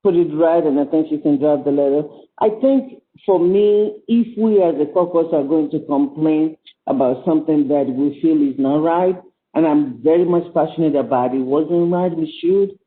put it right, and I think she can draft the letter. I think for me, if we as a caucus are going to complain about something that we feel is not right, and I'm very much passionate about it, wasn't right, we should.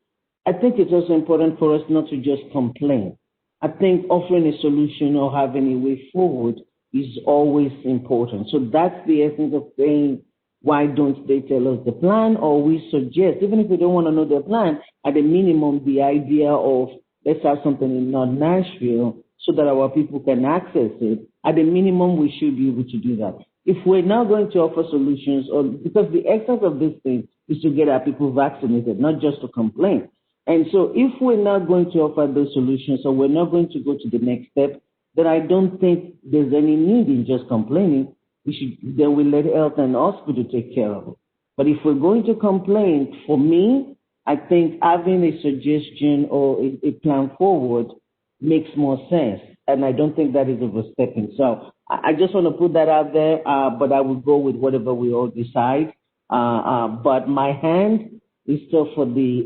I think it's also important for us not to just complain. I think offering a solution or having a way forward is always important. So that's the essence of saying, why don't they tell us the plan, or we suggest, even if we don't want to know the plan, at a minimum, the idea of let's have something in North Nashville so that our people can access it. At a minimum, we should be able to do that. If we're not going to offer solutions, or because the essence of this thing is to get our people vaccinated, not just to complain. And so if we're not going to offer those solutions, or we're not going to go to the next step, then I don't think there's any need in just complaining. Then we let health and hospital take care of it. But if we're going to complain, for me, I think having a suggestion or a plan forward makes more sense. And I don't think that is overstepping. So I just want to put that out there, but I will go with whatever we all decide. But my hand is still for the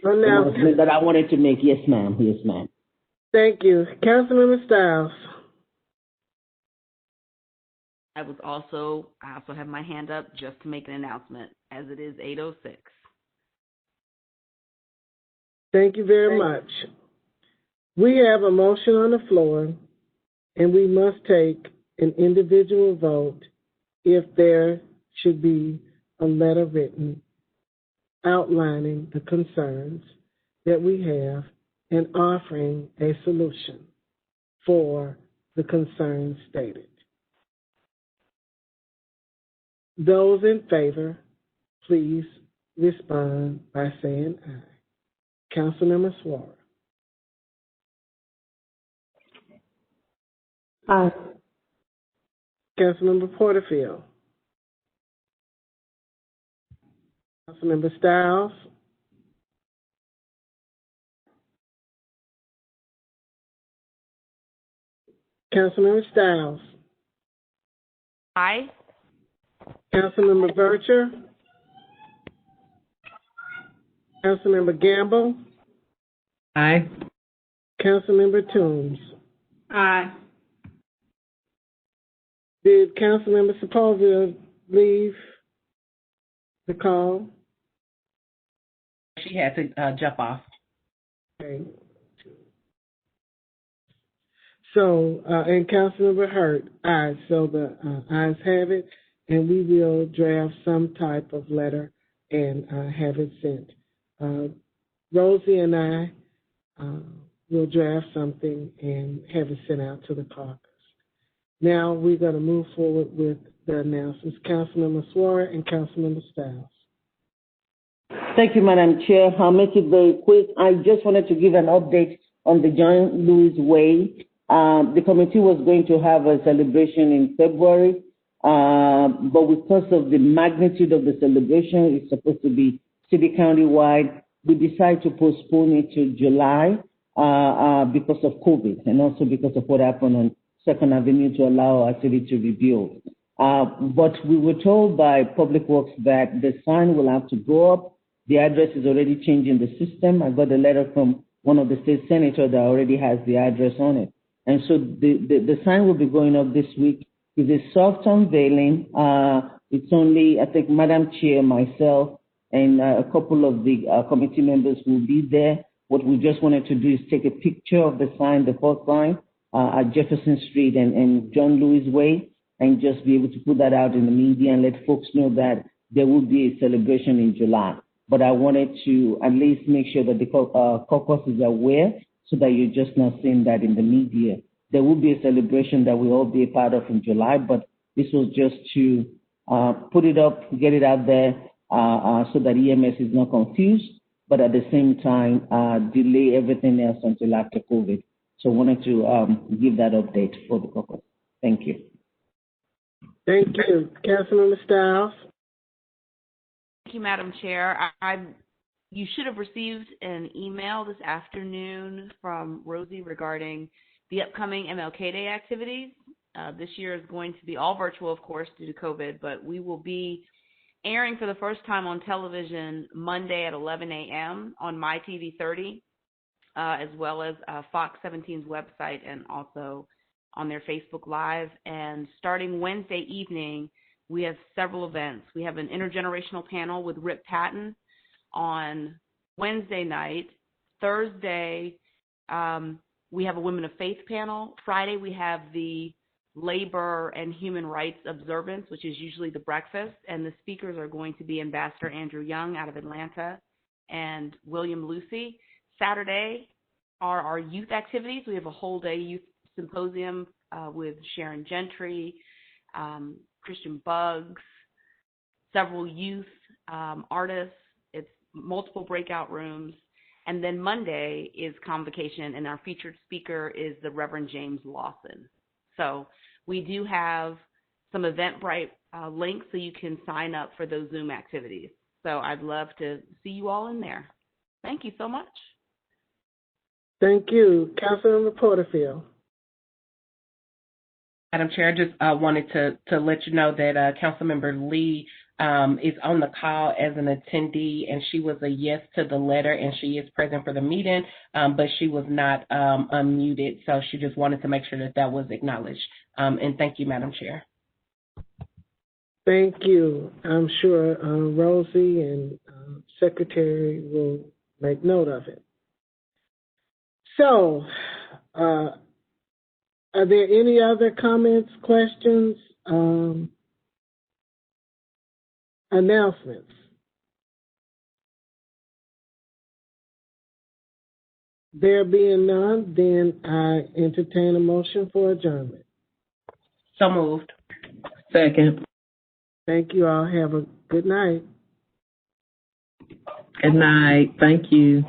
announcement that I wanted to make. Yes, ma'am. Yes, ma'am. Thank you. Councilmember Stiles. I also have my hand up just to make an announcement, as it is 8:06. Thank you very much. We have a motion on the floor, and we must take an individual vote if there should be a letter written outlining the concerns that we have and offering a solution for the concerns stated. Those in favor, please respond by saying aye. Councilmember Suarez. Aye. Councilmember Porterfield. Councilmember Stiles. Councilmember Stiles. Aye. Councilmember Vircher. Councilmember Gamble. Aye. Councilmember Toombs. Aye. Did Councilmember Sepulveda leave the call? She had to jump off. Okay. So, and Councilmember Hurt, aye. So the ayes have it, and we will draft some type of letter and have it sent. Rosie and I will draft something and have it sent out to the caucus. Now we're going to move forward with the announcements. Councilmember Suarez and Councilmember Stiles. Thank you, Madam Chair. I'll make it very quick. I just wanted to give an update on the John Lewis Way. The committee was going to have a celebration in February, but because of the magnitude of the celebration, it's supposed to be city county-wide. We decided to postpone it to July. because of COVID and also because of what happened on Second Avenue to allow our city to rebuild. But we were told by Public Works that the sign will have to go up. The address is already changed in the system. I got a letter from one of the state senators that already has the address on it. And so the sign will be going up this week. It's a soft unveiling. It's only, I think, Madam Chair, myself, and a couple of the committee members will be there. What we just wanted to do is take a picture of the sign, the fourth sign, at Jefferson Street and John Lewis Way, and just be able to put that out in the media and let folks know that there will be a celebration in July. But I wanted to at least make sure that the caucus is aware so that you're just not seeing that in the media. There will be a celebration that we'll all be a part of in July, but this was just to put it up, get it out there so that EMS is not confused, but at the same time, delay everything else until after COVID. So I wanted to give that update for the caucus. Thank you. Thank you. Councilmember Stiles. Thank you, Madam Chair. You should have received an email this afternoon from Rosie regarding the upcoming MLK Day activities. This year is going to be all virtual, of course, due to COVID, but we will be airing for the first time on television Monday at 11 a.m. on MyTV30, as well as Fox 17's website and also on their Facebook Live. And starting Wednesday evening, we have several events. We have an intergenerational panel with Rip Patton on Wednesday night. Thursday, we have a Women of Faith panel. Friday, we have the Labor and Human Rights Observance, which is usually the breakfast, and the speakers are going to be Ambassador Andrew Young out of Atlanta and William Lucy. Saturday are our youth activities. We have a whole day youth symposium with Sharon Gentry, Christian Buggs, several youth artists. It's multiple breakout rooms. And then Monday is convocation, and our featured speaker is the Reverend James Lawson. So we do have some Eventbrite links so you can sign up for those Zoom activities. So I'd love to see you all in there. Thank you so much. Thank you. Councilmember Porterfield. Madam Chair, I just wanted to let you know that Councilmember Lee is on the call as an attendee, and she was a yes to the letter, and she is present for the meeting, but she was not unmuted, so she just wanted to make sure that that was acknowledged. And thank you, Madam Chair. Thank you. I'm sure Rosie and Secretary will make note of it. So, are there any other comments, questions, announcements? There being none, then I entertain a motion for adjournment. So moved. Second. Thank you all. Have a good night. Good night. Thank you.